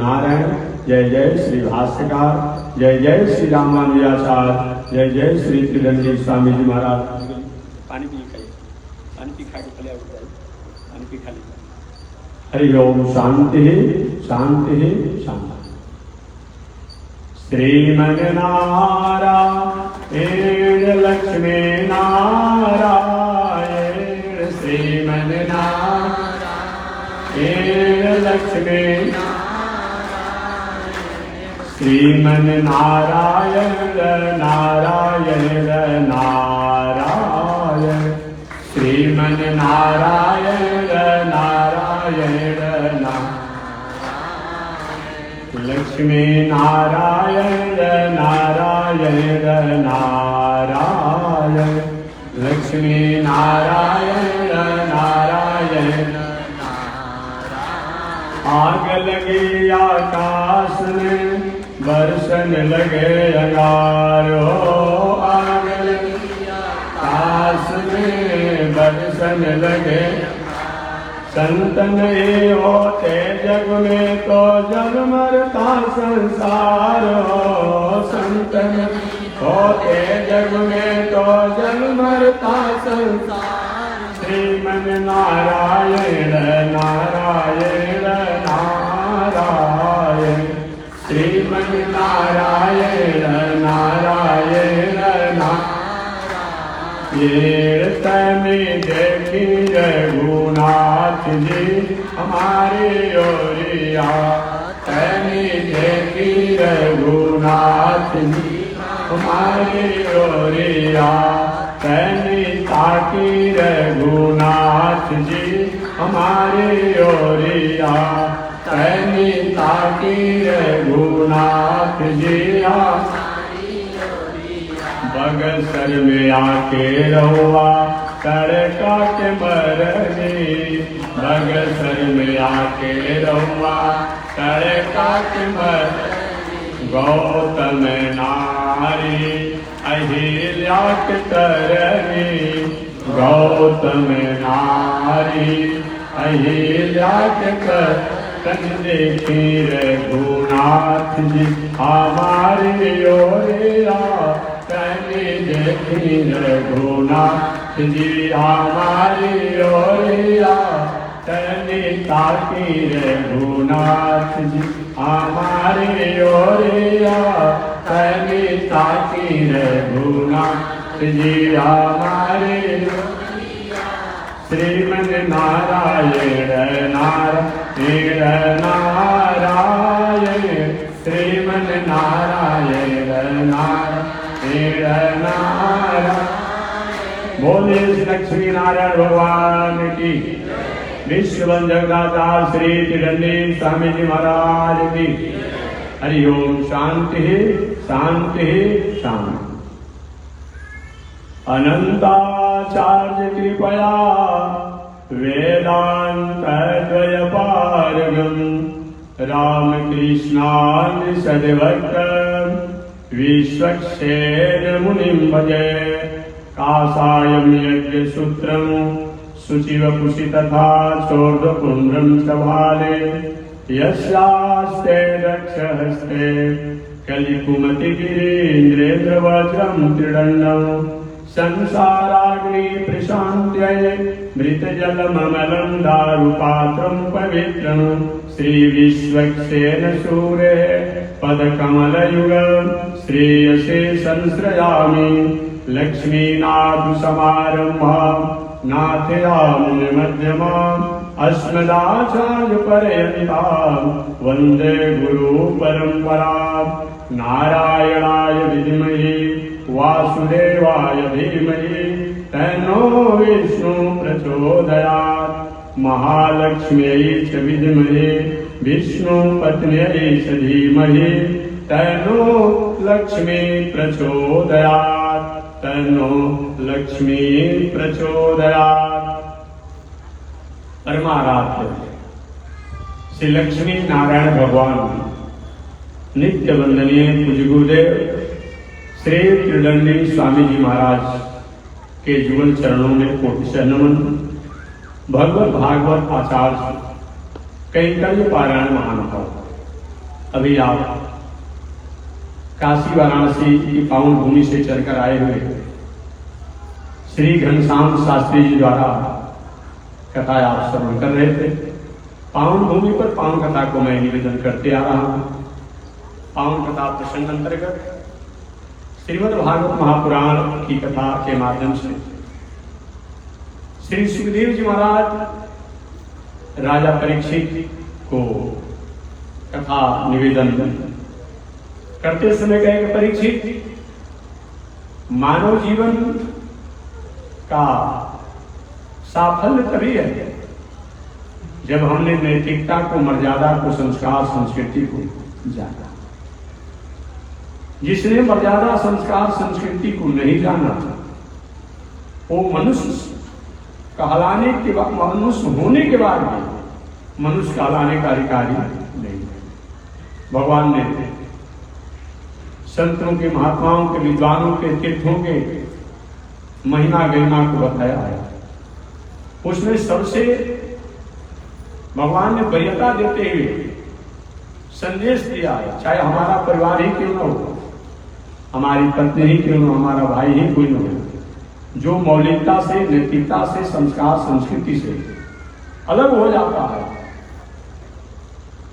नारायण। जय जय श्री भाष्यकार, जय जय श्री रामानुजाचार्य, जय जय श्री त्रिदंडी स्वामी जी महाराज। पानी पी खाइए, पानी पी खा के पहले उठ जाइए, पानी पी खा लीजिए। हरि ओम। शांति शांति शांति। श्रीमन नारायण लक्ष्मी नारायण, श्रीमन नारायण लक्ष्मी श्रीमन नारायण नारायण नारायण, श्रीमन नारायण नारायण नारायण, लक्ष्मी नारायण नारायण नारायण, लक्ष्मी नारायण नारायण। आग लगी आकाश में बरसन लगे अंगारो, आग लगी आकाश में बरसन लगे। संतन ये होते जग में तो जग मरता संसार हो, संतन होते जग में तो जग मरता संसार। श्रीमन नारायण नारायण नारायण, श्रीमन नारायण नारायण नारायण। ये तने देखी रघुनाथ जी हमारे ओरिया, तने देखी रघुनाथ जी हमारे ओरिया, तने ताकी रघुनाथ जी हमारे ओरिया, तने ताकी रघुनाथ जी बगसर में आके रहुआ तड़का के मरनी, बगसर में आके रहुआ तड़का के मरनी। गौतम नारी अहिल्या के तरनी, गौतम नारी अहिल्या के तरनी। तन देखी रघुनाथ जी हमारे ओरिया, तन देखी रघुनाथ जी हमारे ओरिया, तन ताकी रघुनाथ जी हमारे ओरिया, तन ताकी रघुनाथ जी हमारे। श्रीमन नारायण नारायण नारायण, श्रीमन नारायण नारायण नारायण। बोले लक्ष्मी नारायण भगवान की, विश्व जगदाचार्य श्री त्रिदंडी स्वामी जी महाराज की। हरि ओम। शांति शांति शांति। अनंताचार्य कृपया वेदांत द्वयपारगम, रामकृष्णान सद्भक्त विश्वक्सेन मुनिं भजे। कासायं यज्ञसूत्रं शुचिवपुषि तथा चोर्ध्वपुण्ड्रं सभाले, यस्यास्ते दक्षहस्ते कलिकुमतिगिरीन्द्रेन्द्रवज्रं त्रिदण्डं। संसाराग्नि प्रशान्त्यै मृतजलममलं दारुपात्रं पवित्रं। श्रीविश्वक्सेन सूरे पदकमलयुगं श्रेयसे संश्रयामि। लक्ष्मीनाथसमारम्भां नाथयामुनिमध्यमाम् अस्मदाचार्यपर्यन्तां वन्दे गुरुपरम्पराम्। नारायणाय विद्महे वासुदेवाय धीमहि तन्नो विष्णु प्रचोदयात्। महालक्ष्म्यै च विद्महे विष्णुपत्न्यै च धीमहि तन्नो लक्ष्मी प्रचोदयात्, तन्नो लक्ष्मी प्रचोदयात्। परमाराध्य श्री लक्ष्मी नारायण भगवान नित्य वंदनीय पूज्य गुरुदेव श्री त्रिदंडी स्वामी जी महाराज के जीवन चरणों में कोटि से नमन। भगवत भागवत आचार्य कैंकर्य पारायण महानुभाव अभी आप काशी वाराणसी की पावन भूमि से चलकर आए हुए श्री घनश्याम शास्त्री जी द्वारा कथा आप श्रवण कर रहे थे। पावन भूमि पर पावन कथा को मैं निवेदन करते आ रहा हूं। पावन कथा प्रसंग अंतर्गत श्रीमद् भागवत महापुराण की कथा के माध्यम से श्री सुखदेव जी महाराज राजा परीक्षित को कथा निवेदन करते समय कहे कि परीक्षित, मानव जीवन का साफल्य तभी है जब हमने नैतिकता को, मर्यादा को, संस्कार संस्कृति को जाना। जिसने मर्यादा, संस्कार, संस्कृति को नहीं जाना वो मनुष्य कहलाने के बाद, मनुष्य होने के बाद भी मनुष्य कहलाने का अधिकारी नहीं है। भगवान ने संतों के, महात्माओं के, विद्वानों के, तीर्थों के महिमा गरिमा को बताया है। उसमें सबसे भगवान ने वरीयता देते हुए संदेश दिया है। चाहे हमारा परिवार ही क्यों न हो, हमारी पत्नी ही क्यों न हो, हमारा भाई ही कोई न हो, जो मौलिकता से, नैतिकता से, संस्कार संस्कृति से अलग हो जाता है,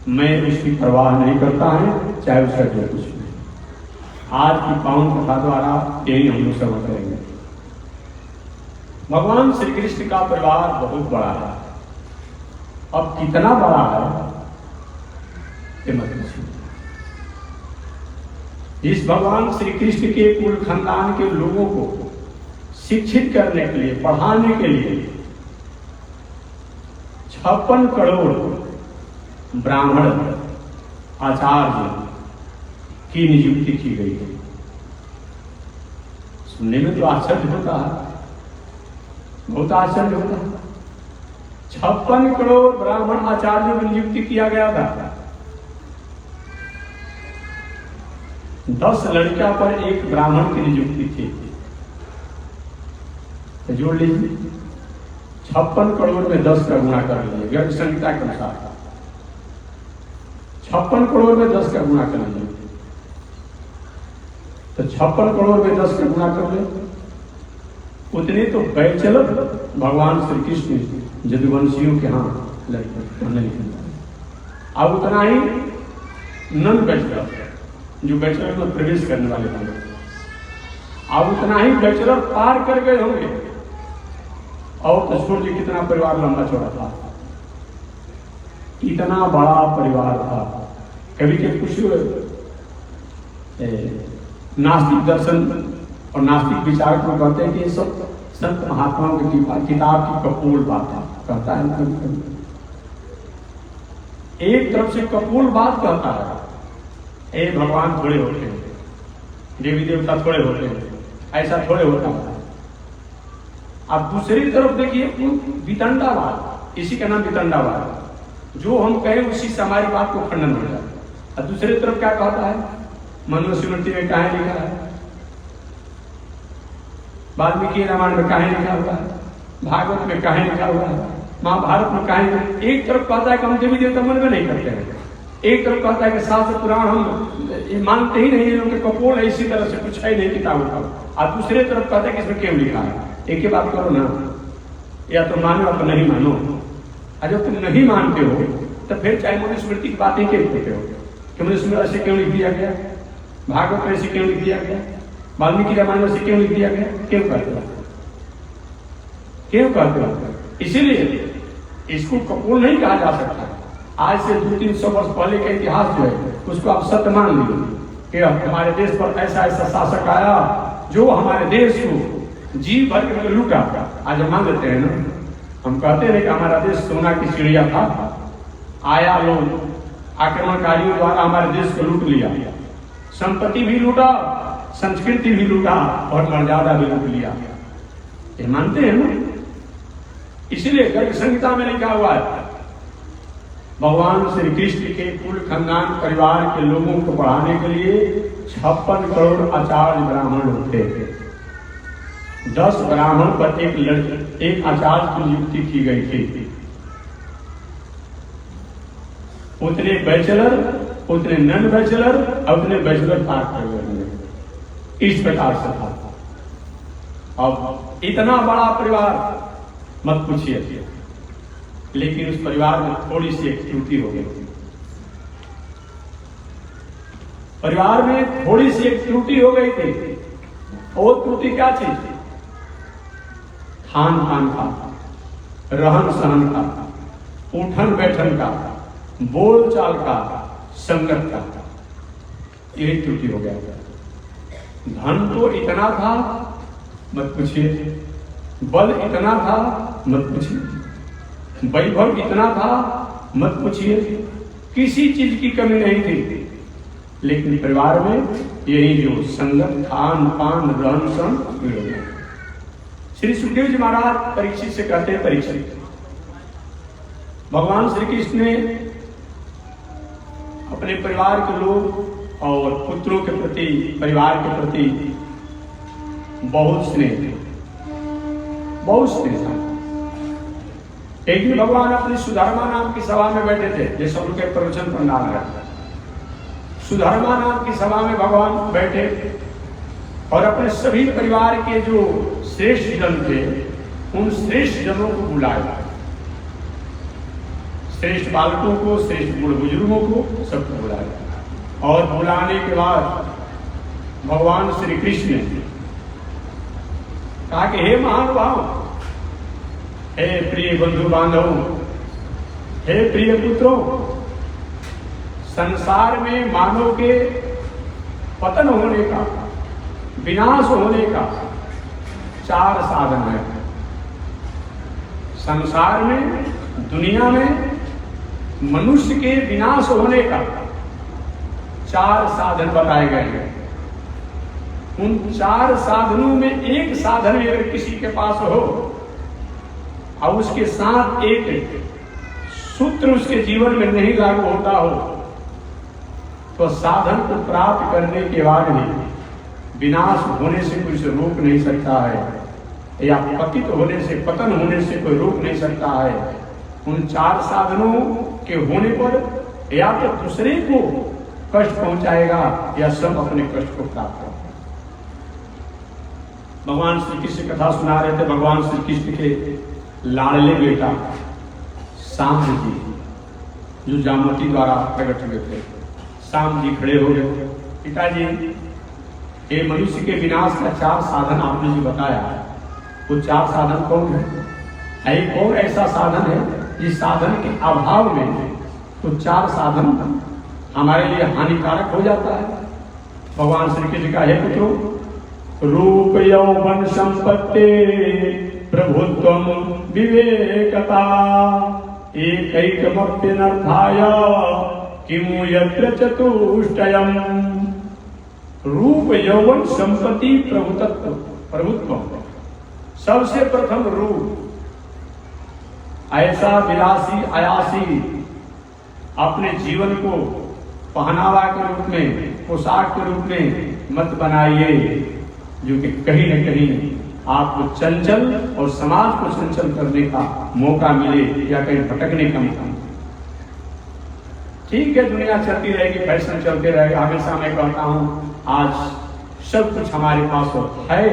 मैं उसकी परवाह नहीं करता है, चाहे उसका जो कुछ भी। आज की पावन कथा द्वारा यही हम लोग समझ करेंगे। भगवान श्री कृष्ण का परिवार बहुत बड़ा है। अब कितना बड़ा है ये मत पूछिए। इस भगवान श्री कृष्ण के कुल खानदान के लोगों को शिक्षित करने के लिए, पढ़ाने के लिए 56 करोड़ ब्राह्मण आचार्य की नियुक्ति की गई है। सुनने में तो आश्चर्य होता है, बहुत आश्चर्य होता है। 56 करोड़ ब्राह्मण आचार्यों की नियुक्ति किया गया था। 10 लड़कियों पर एक ब्राह्मण की नियुक्ति थी। तो जोड़ लीजिए, 56 करोड़ में 10 का गुणा कर लीजिए, गर्भ संहिता के अनुसार 56 करोड़ में 10 का गुणा कर लीजिए। तो 56 करोड़ में 10 का गुणा कर ले, उतने तो बैचलर भगवान श्री कृष्ण यदुवंशियों के यहाँ लड़के। अब उतना ही नन बैचलर, जो बैचलर में प्रवेश करने वाले होंगे, अब उतना ही बैचलर पार कर गए होंगे। और तो छोड़ लीजिए कितना परिवार लंबा चौड़ा था, इतना बड़ा परिवार था। कभी कभी कुछ नास्तिक दर्शन और नास्तिक विचारक में कहते हैं कि ये सब संत महात्माओं की किताब की कपोल बात है, कहता है कभी कभी। एक तरफ से कपोल बात कहता है, ए भगवान थोड़े होते हैं, देवी देवता थोड़े होते हैं, ऐसा थोड़े होता है। अब दूसरी तरफ देखिए वितंडावाद, इसी का नाम वितंडावाद, जो हम कहें उसी से हमारी बात को खंडन हो जाए। और दूसरी तरफ क्या कहता है, मनुस्मृति में कहाँ लिखा है, वाल्मीकि रामायण में कहाँ लिखा हुआ है, भागवत में कहाँ लिखा हुआ है, महाभारत में कहाँ। एक तरफ कहता है कि हम देवी देवता मन में नहीं करते हैं, एक तरफ कहता है कि शास्त्र पुराण हम मानते ही नहीं, उनके कपोल है, इसी तरह से कुछ है नहीं किताबों का। और दूसरे तरफ कहता है कि इसमें क्यों लिखा है। एक ही बात करो ना, या तो मानो या तो नहीं मानो। और जब तुम नहीं मानते हो तो फिर चाहे मनुस्मृति की बातें क्यों करते हो कि मनुस्मृति ऐसे क्यों लिख दिया गया, भागवत में ऐसे क्यों लिख दिया गया, वाल्मीकि रामायण में ऐसे क्यों लिख दिया गया, क्यों कहते हो, क्यों कहते हो। इसीलिए इसको कपोल नहीं कहा जा सकता। आज से 200-300 वर्ष पहले का इतिहास जो है उसको आप सत्य मान लीजिए कि हमारे देश पर ऐसा ऐसा शासक आया जो हमारे देश को जी भर के लूटा। आज हम मान लेते हैं ना, हम कहते हैं कि हमारा देश सोना की चिड़िया था, आया लोग आक्रमणकारियों द्वारा हमारे देश को लूट लिया, संपत्ति भी लूटा, संस्कृति भी लूटा और मर्यादा भी लूट लिया। ये मानते हैं ना। इसीलिए गर्भ संहिता में लिखा हुआ है, भगवान श्री कृष्ण के कुल खानदान परिवार के लोगों को पढ़ाने के लिए 56 करोड़ आचार्य ब्राह्मण लोग थे। 10 ब्राह्मण पर एक आचार्य की नियुक्ति की गई थी। उतने बैचलर उतने नन बैचलर और उतने बैचलर पार कर गए। इस प्रकार से था। अब इतना बड़ा परिवार मत पूछिए, लेकिन उस परिवार में थोड़ी सी एक त्रुटि हो गई। परिवार में थोड़ी सी एक त्रुटि हो गई थी। और त्रुटि क्या चीज? खान पान का, रहन सहन का, उठन बैठन का, बोल चाल का, संगत का, यही त्रुटि हो गया। धन तो इतना था मत पूछिए, बल इतना था मत पूछिए, वैभव इतना था मत पूछिए, किसी चीज की कमी नहीं थी। लेकिन परिवार में यही जो संगत, खान पान, रहन सहन। श्री सुखदेव जी महाराज परीक्षित से कहते हैं, परीक्षित, भगवान श्री कृष्ण ने अपने परिवार के लोग और पुत्रों के प्रति, परिवार के प्रति बहुत स्नेह था। एक दिन भगवान अपनी सुधर्मा नाम की सभा में बैठे थे, जैसे उनके प्रवचन पंडाल है। सुधर्मा नाम की सभा में भगवान बैठे और अपने सभी परिवार के जो श्रेष्ठ जन थे, उन श्रेष्ठ जनों को बुलाया। श्रेष्ठ बालकों को, श्रेष्ठ बूढ़ बुजुर्गों को, सबको बुलाया। और बुलाने के बाद भगवान श्री कृष्ण ने कहा कि हे महानुभाव, हे प्रिय बंधु बांधव, हे प्रिय पुत्रों, संसार में मानव के पतन होने का, विनाश होने का 4 साधन है। संसार में, दुनिया में मनुष्य के विनाश होने का 4 साधन बताए गए हैं। उन 4 साधनों में एक साधन अगर किसी के पास हो और उसके साथ एक सूत्र उसके जीवन में नहीं लागू होता हो, तो साधन को प्राप्त करने के बाद भी विनाश होने से कोई उसे रोक नहीं सकता है, या पतित होने से, पतन होने से कोई रोक नहीं सकता है। उन 4 साधनों के होने पर या तो दूसरे को कष्ट पहुंचाएगा या सब अपने कष्ट को प्राप्त करेगा। भगवान श्री कृष्ण कथा सुना रहे थे। भगवान श्री कृष्ण के लाडले बेटा शाम जी, जो जामवती द्वारा प्रकट हुए थे, शाम जी खड़े हो गए। पिताजी, ये मनुष्य के विनाश का 4 साधन आपने जो बताया, वो 4 साधन कौन है? कौन ऐसा साधन है जिस साधन के अभाव में तो 4 साधन हमारे लिए हानिकारक हो जाता है? भगवान श्री कृष्ण का है पुत्रों, रूप यौवन संपत्ति प्रभुत्वम विवेकता एकैकमप्यनर्थाय किमु यत्र चतुष्टयम्। रूप यौवन संपत्ति प्रभुत्व, सबसे प्रथम रूप, ऐसा विलासी आयासी अपने जीवन को पहनावा के रूप में, पोशाक के रूप में मत बनाइए, जो कि कहीं न कहीं आपको चंचल और समाज को चंचल करने का मौका मिले या कहीं भटकने का मौका मिले। ठीक है, दुनिया चलती रहेगी, फैशन चलते रहेगा। हमेशा मैं कहता हूं, आज सब कुछ हमारे पास है,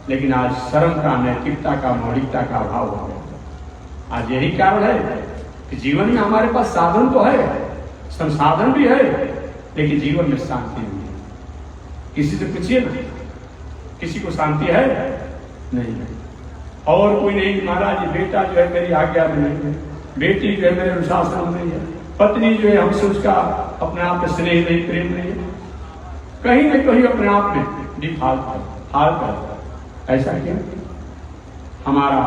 लेकिन आज शर्म का, नैतिकता का, मौलिकता का अभाव हो गया। आज यही कारण है कि जीवन में हमारे पास साधन तो है, संसाधन भी है, लेकिन जीवन में शांति नहीं है। किसी से पूछिए ना, किसी को शांति है? नहीं है। और कोई नहीं, महाराज बेटा जो है मेरी आज्ञा में नहीं है, बेटी जो है मेरे अनुशासन में नहीं है, पत्नी जो है हमसे उसका अपने आप में स्नेह नहीं, प्रेम नहीं है, कहीं न कहीं अपने आप में डिफॉल्ट है। ऐसा क्यों? हमारा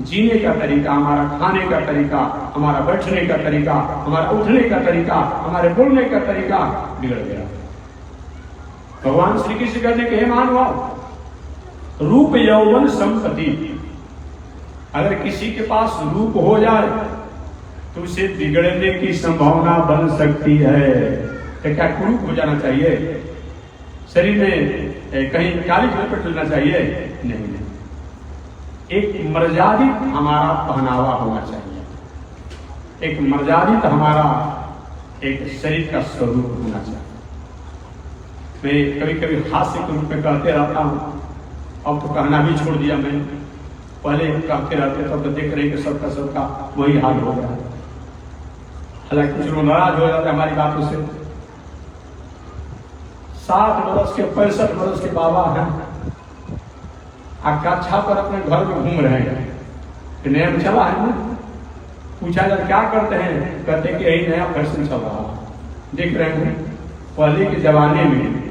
जीने का तरीका, हमारा खाने का तरीका, हमारा बैठने का तरीका, हमारा उठने का तरीका, हमारे बोलने का तरीका बिगड़ गया। भगवान श्री कृष्ण कहते हैं कि हे मानव, रूप यौवन संपत्ति, अगर किसी के पास रूप हो जाए तो उसे बिगड़ने की संभावना बन सकती है। तो क्या कुरूप हो जाना चाहिए? शरीर में कहीं काली लपेट लेना चाहिए? नहीं। एक मर्यादित हमारा पहनावा होना चाहिए, एक मर्यादित हमारा एक शरीर का स्वरूप होना चाहिए। मैं कभी कभी हास्य के रूप में कहते रहता हूँ, अब तो कहना भी छोड़ दिया मैं, पहले कहते रहते तब तो देख रहे कि सबका वही हाल हो गया। हालांकि कुछ लोग नाराज हो जाते हमारी बातों से। 60 बरस के 65 बरस के बाबा हैं, कक्षा पर अपने घर में घूम रहे हैं, नियम चला है ना। पूछा जाए क्या करते हैं, कहते कि यही नया फैशन चल रहा है। देख रहे हैं पहले के जमाने में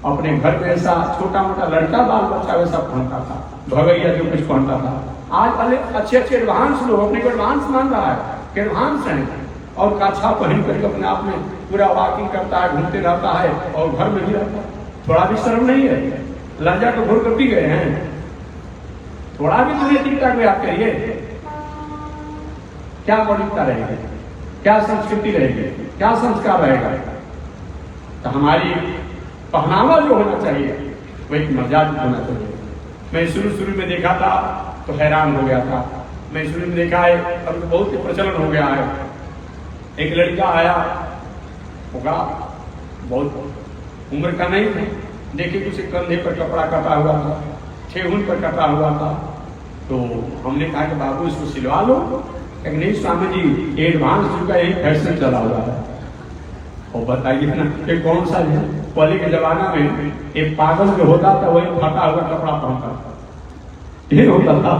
अपने घर में ऐसा छोटा मोटा लड़का बाल बच्चा वैसा पहनता था, भगैया जो कुछ पहनता था। आज वाले अच्छे एडवांस लोग अपने को एडवांस मान रहा है, एडवांस है, और काछा पहन करके अपने आप में पूरा वॉकिंग करता है, घूमते रहता है और घर में भी रहता है। थोड़ा भी शर्म नहीं है, लज्जा को घोर कर पी गए हैं। थोड़ा भी तो नैतिकता को याद करिए, क्या मौलिकता रहेगी, क्या संस्कृति रहेगी, क्या संस्कार रहेगा। तो हमारी पहनावा जो होना चाहिए वो एक मर्यादित होना चाहिए। मैं शुरू में देखा था तो हैरान हो गया था। मैं शुरू में देखा है, अब तो बहुत प्रचलन हो गया है। एक लड़का आया होगा, बहुत उम्र का नहीं था, देखे कि उसे कंधे पर कपड़ा कटा हुआ था, ठेहुन पर कटा हुआ था। तो हमने कहा कि बाबू इसको सिलवा लो। नहीं स्वामी जी, एडवांस युग का यही फैशन चला हुआ है। और बताइए ना ये कौन सा है। पहले के जमाना में एक पागल जो होता था वही फटा हुआ कपड़ा पहनता था, ये होता था।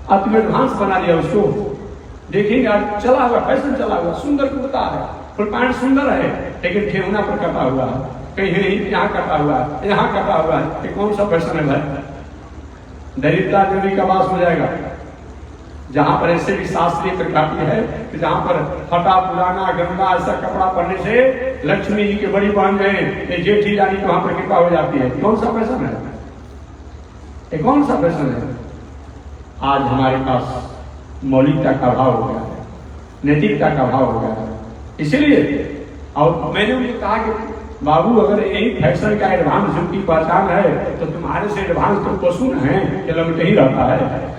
अब तुम एडवांस बना लिया उसको। देखेंगे आज चला हुआ फैशन चला हुआ, सुंदर कुर्ता है, फुल पैंट सुंदर है, लेकिन ठेहुना पर कटा हुआ है, कहीं यहाँ कटा हुआ है, यहाँ कटा हुआ है। ये कौन सा फैशन है भाई। दरिद्रता जोड़ी का वास हो जाएगा। जहां पर ऐसे भी शास्त्रीय प्रकृति है कि जहां पर फटा पुराना गंदा ऐसा कपड़ा पहनने से लक्ष्मी जी की बड़ी बहन में जेठी रानी वहां पर कृपा हो जाती है। कौन सा फैशन है, ये कौन सा फैशन है। आज हमारे पास मौलिकता का भाव हो गया है, नैतिकता का भाव हो गया है। इसलिए और मैंने उन्हें कहा कि बाबू अगर यही फैशन का एडवांस युग की पहचान है तो तुम्हारे से एडवांस तो पशु है कि लमटे ही रहता है।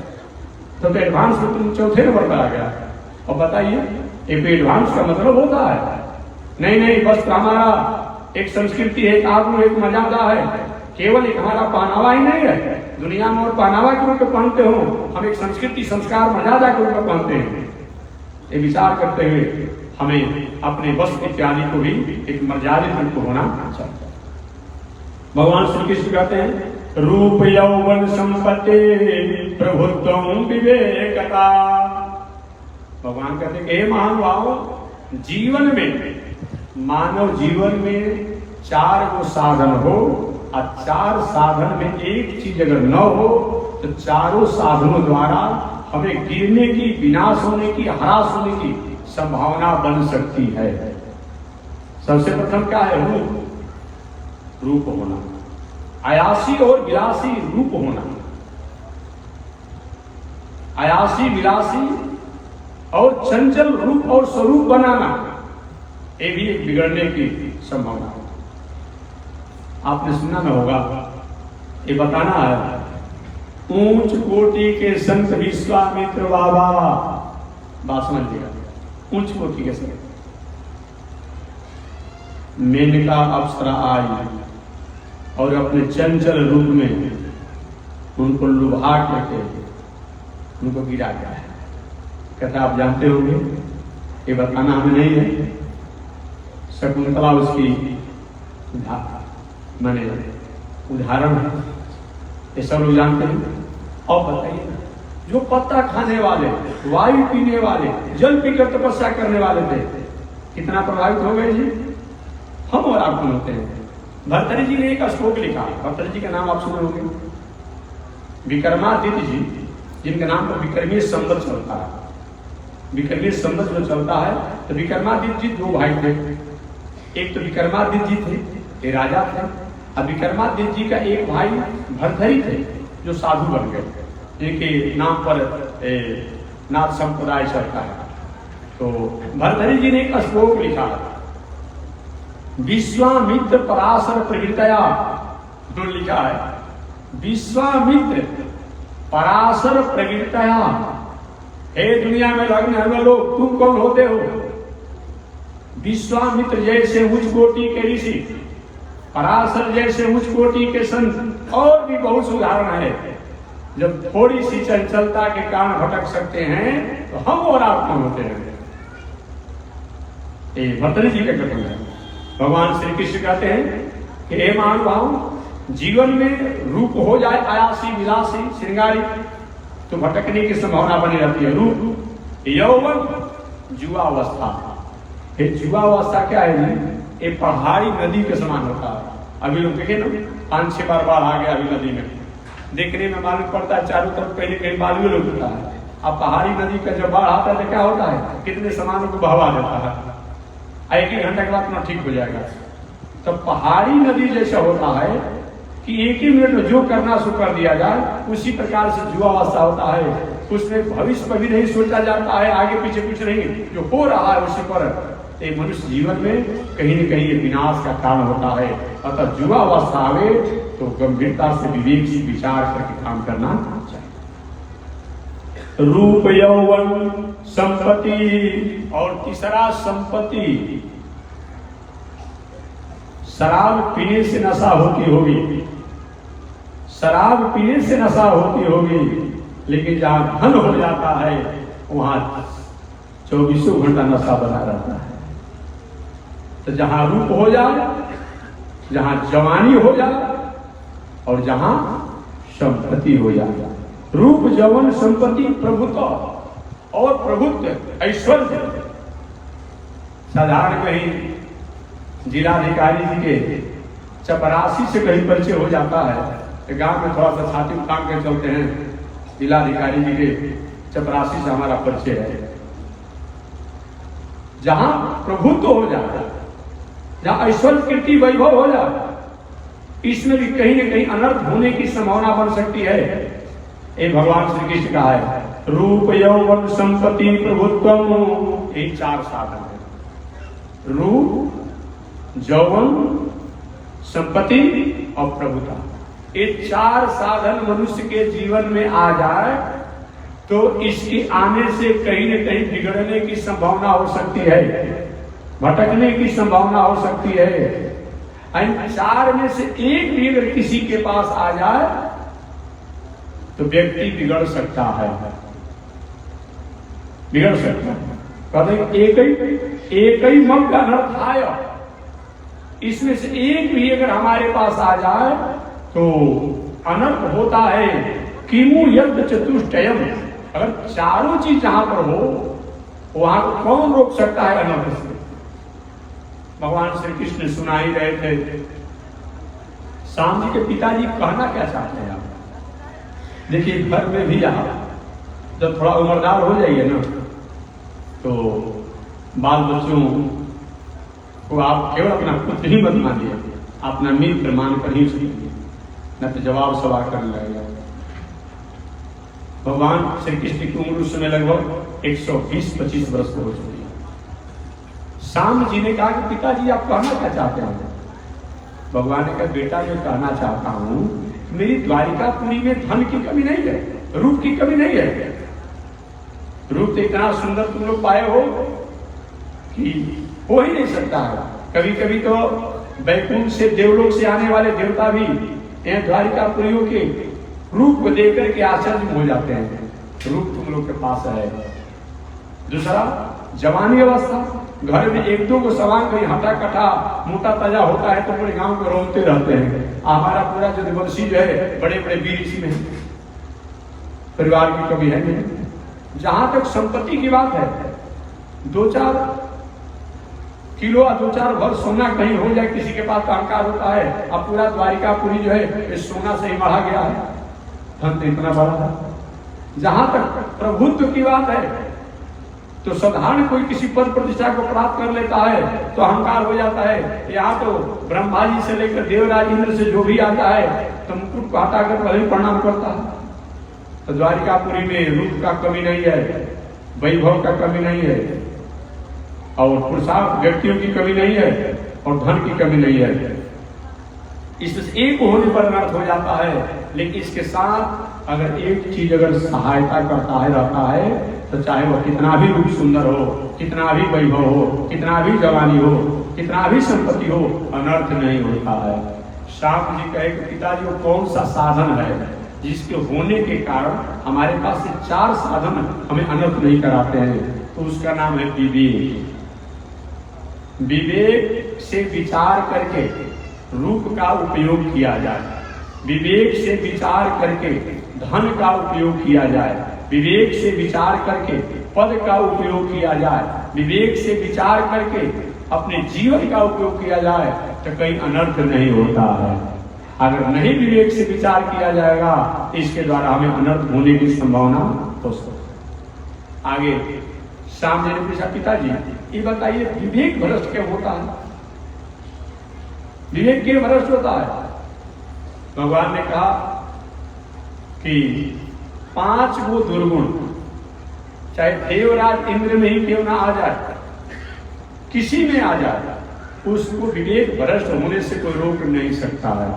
तो एडवांस में तुम चौथे नंबर पर आ गया। और बताइए एक एडवांस का मतलब होता है नहीं बस हमारा एक संस्कृति है, एक आगू एक मर्यादा है, केवल एक हमारा पहनावा ही नहीं है। दुनिया में और पहनावा के रूप में पहनते हो, हम एक संस्कृति संस्कार मर्यादा के रूप में पहनते हैं। ये विचार करते हुए हमें अपने वस्त्र इत्यादि को भी एक मर्यादित रूप होना चाहिए। भगवान श्री कृष्ण कहते हैं रूप यौवन संपत्ति प्रभुत्व विवेकता। भगवान कहते हैं हे महानुभाव, जीवन में मानव जीवन में 4 गो साधन हो और 4 साधन में एक चीज अगर न हो तो चारों साधनों द्वारा हमें गिरने की, विनाश होने की, ह्रास होने की संभावना बन सकती है। सबसे प्रथम क्या है, रूप होना, आयासी और विलासी रूप होना। आयासी विलासी और चंचल रूप और स्वरूप बनाना, ये भी एक बिगड़ने की संभावना। आपने सुना न होगा, ये बताना है ऊंच कोटि के संत विश्वामित्र बाबा, बात समझिएगा, ऊंच कोटि के संत। मेनका अप्सरा आई और अपने चंचल रूप में उनको लुभा करके उनको गिरा गया है। कहता आप जानते होंगे, ये बताना हमें नहीं है। शकुंतला उसकी मैंने उदाहरण है, ये सब लोग जानते हैं। और बताइए जो पत्ता खाने वाले, वायु पीने वाले, जल पीकर तपस्या करने वाले थे, कितना प्रभावित हो गए जी। हम और आप होते हैं। भर्तृहरि जी ने एक श्लोक लिखा, भर्तृहरि जी का नाम आप सुने होंगे, विक्रमादित्य जी, जिनके नाम पर विक्रमीय संवत चलता है। विक्रमीय संवत जो चलता है तो विक्रमादित्य जी 2 भाई थे। एक तो विक्रमादित्य जी थे, ये राजा थे, और विक्रमादित्य जी का एक भाई भर्तृहरि थे जो साधु बन गए, जिनके नाम पर नाथ संप्रदाय चलता है। तो भर्तृहरि जी ने एक श्लोक लिखा, विश्वामित्र पराशर प्रवृत्तया, जो लिखा है विश्वामित्र पराशर प्रवृत्तया। हे दुनिया में लगने वाले लोग, तुम कौन होते हो? विश्वामित्र जैसे उच्च कोटि के ऋषि, पराशर जैसे उच्च कोटि के संत, और भी बहुत उदाहरण है। जब थोड़ी सी चंचलता के कारण भटक सकते हैं तो हम और आप कौन होते हैं? ये भरतरी जी का कथन है। भगवान श्री कृष्ण कहते हैं कि हे महानुभाव, जीवन में रूप हो जाए आयासी, विलासी, श्रृंगारी, तो भटकने की संभावना बनी रहती है। रूप, यौवन, जुआवस्था। ये जुआवस्था क्या है जी? ये पहाड़ी नदी के समान होता है। अभी लोग देखे ना, 5-6 बार बाढ़ आ गया अभी नदी में, देखने में मालूम पड़ता है चारों तरफ पहले कहीं बालू लोग होता है। अब पहाड़ी नदी का जब बाढ़ आता है तो क्या होता है? कितने सामानों को बहवा देता है, 1 घंटे के बाद ना ठीक हो जाएगा। तो पहाड़ी नदी जैसा होता है कि 1 ही मिनट में जो करना सो कर दिया जाए, उसी प्रकार से जुआवस्था होता है। उसमें भविष्य पर भी नहीं सोचा जाता है, आगे पीछे कुछ नहीं, जो हो रहा है उसी पर। एक मनुष्य जीवन में कहीं न कहीं विनाश का कारण होता है। अतः जुआवस्था आवे तो गंभीरता से विवेक से विचार करके काम करना चाहिए। रूप, यौवन, संपत्ति, और तीसरा संपत्ति। शराब पीने से नशा होती होगी, शराब पीने से नशा होती होगी, लेकिन जहां धन हो जाता है वहां 24 घंटा नशा बना रहता है। तो जहां रूप हो जाए, जहां जवानी हो जाए, और जहां संपत्ति हो जाए, रूप, यौवन, संपत्ति, प्रभुत्व और प्रभुत्व, ऐश्वर्य। साधारण कहीं जिलाधिकारी जी के चपरासी से कहीं परिचय हो जाता है तो गांव में थोड़ा सा छाती उठान के चलते हैं, जिलाधिकारी जी के चपरासी से हमारा परिचय है। जहां प्रभुत्व हो जाता है, जहां ऐश्वर्य, कीर्ति, वैभव हो जाता, इसमें भी कहीं न कहीं अनर्थ होने की संभावना बन सकती है। ये भगवान श्री कृष्ण का है, रूप, यौवन, संपत्ति, प्रभुत्व, ये 4 साधन है। रूप, यौवन, संपत्ति और प्रभुता, ये 4 साधन मनुष्य के जीवन में आ जाए तो इसके आने से कहीं न कहीं बिगड़ने की संभावना हो सकती है, भटकने की संभावना हो सकती है। इन 4 में से एक भी अगर किसी के पास आ जाए तो व्यक्ति बिगड़ सकता है, बिगड़ सकता है। कहते एक ही मग का अनर्थ आया, इसमें से एक भी अगर हमारे पास आ जाए तो अनर्थ होता है। किमु यज्ञ चतुष्टयम, अगर 4 चीज जहां पर हो वहां को कौन रोक सकता है अनर्थ से? भगवान श्री कृष्ण सुना ही रहे थे। श्याम जी के पिताजी कहना क्या चाहते हैं आप? देखिए, घर में भी आप जब थोड़ा उम्रदार हो जाइए ना तो बाल बच्चों को आप केवल अपना पुत्र ही मत मानिए, अपना मित्र मानकर ही सुनिए, न तो जवाब सवाल करने लगेगा। भगवान श्री कृष्ण की उम्र उस समय लगभग 120-25 वर्ष हो चुकी है। श्याम जी ने कहा कि पिताजी आप कहना क्या चाहते हैं? भगवान ने कहा, बेटा मैं कहना चाहता हूं मेरी द्वारिकापुरी में धन की कमी नहीं है, रूप की कमी नहीं है। रूप तो इतना सुंदर तुम लोग पाए हो कि हो ही नहीं सकता है। कभी कभी तो वैकुंठ से, देवलोक से आने वाले देवता भी द्वारिकापुरियों के रूप को देख करके आश्चर्य हो जाते हैं। रूप तुम लोग के पास है। दूसरा, जवानी अवस्था, घर में 1-2 को सवांग कहीं हटा कटा मोटा ताजा होता है तो पूरे गांव को रोते रहते हैं। हमारा पूरा जो वंशी जो है बड़े बड़े वीर इसी में, परिवार की कमी है नहीं। जहां तक संपत्ति की बात है, 2-4 किलो या 2-4 भर सोना कहीं हो जाए, किसी के पास अहंकार होता है। अब पूरा द्वारिकापुरी जो है इस सोना से ही बढ़ा गया है, धन तो इतना बड़ा था। जहां तक प्रभुत्व की बात है तो साधारण कोई किसी पद प्रतिष्ठा को प्राप्त कर लेता है तो अहंकार हो जाता है। यहाँ तो ब्रह्मा जी से लेकर देवराज इंद्र से जो भी आता है तो मुकुट को हटाकर पहले प्रणाम करता है। तो द्वारिकापुरी में रूप का कमी नहीं है, वैभव का कमी नहीं है, और पुरुषार्थ व्यक्तियों की कमी नहीं है, और धन की कमी नहीं है। इससे एक होने पर अनर्थ हो जाता है। लेकिन इसके साथ अगर एक चीज अगर सहायता करता है रहता है तो चाहे वो कितना भी रूप सुंदर हो, कितना भी वैभव हो, कितना भी जवानी हो, कितना भी संपत्ति हो, अनर्थ नहीं होता है। श्याम जी कहे कि पिताजी वो कौन सा साधन है जिसके होने के कारण हमारे पास से 4 साधन हमें अनर्थ नहीं कराते हैं? तो उसका नाम है विवेक। विवेक से विचार करके रूप का उपयोग किया जाए, विवेक से विचार करके धन का उपयोग किया जाए, विवेक से विचार करके पद का उपयोग किया जाए, विवेक से विचार करके अपने जीवन का उपयोग किया जाए, तो कहीं अनर्थ नहीं होता है। अगर नहीं विवेक से विचार किया जाएगा, इसके द्वारा हमें अनर्थ होने की संभावना हो सकती है। आगे सामने ने पूछा, पिताजी ये बताइए विवेक भ्रष्ट क्यों होता है? विवेक क्यों भ्रष्ट होता है? भगवान ने कहा कि 5 वो दुर्गुण चाहे देवराज इंद्र में ही क्यों ना आ जाए, किसी में आ जाए, उसको विवेक भ्रष्ट होने से कोई रोक नहीं सकता है।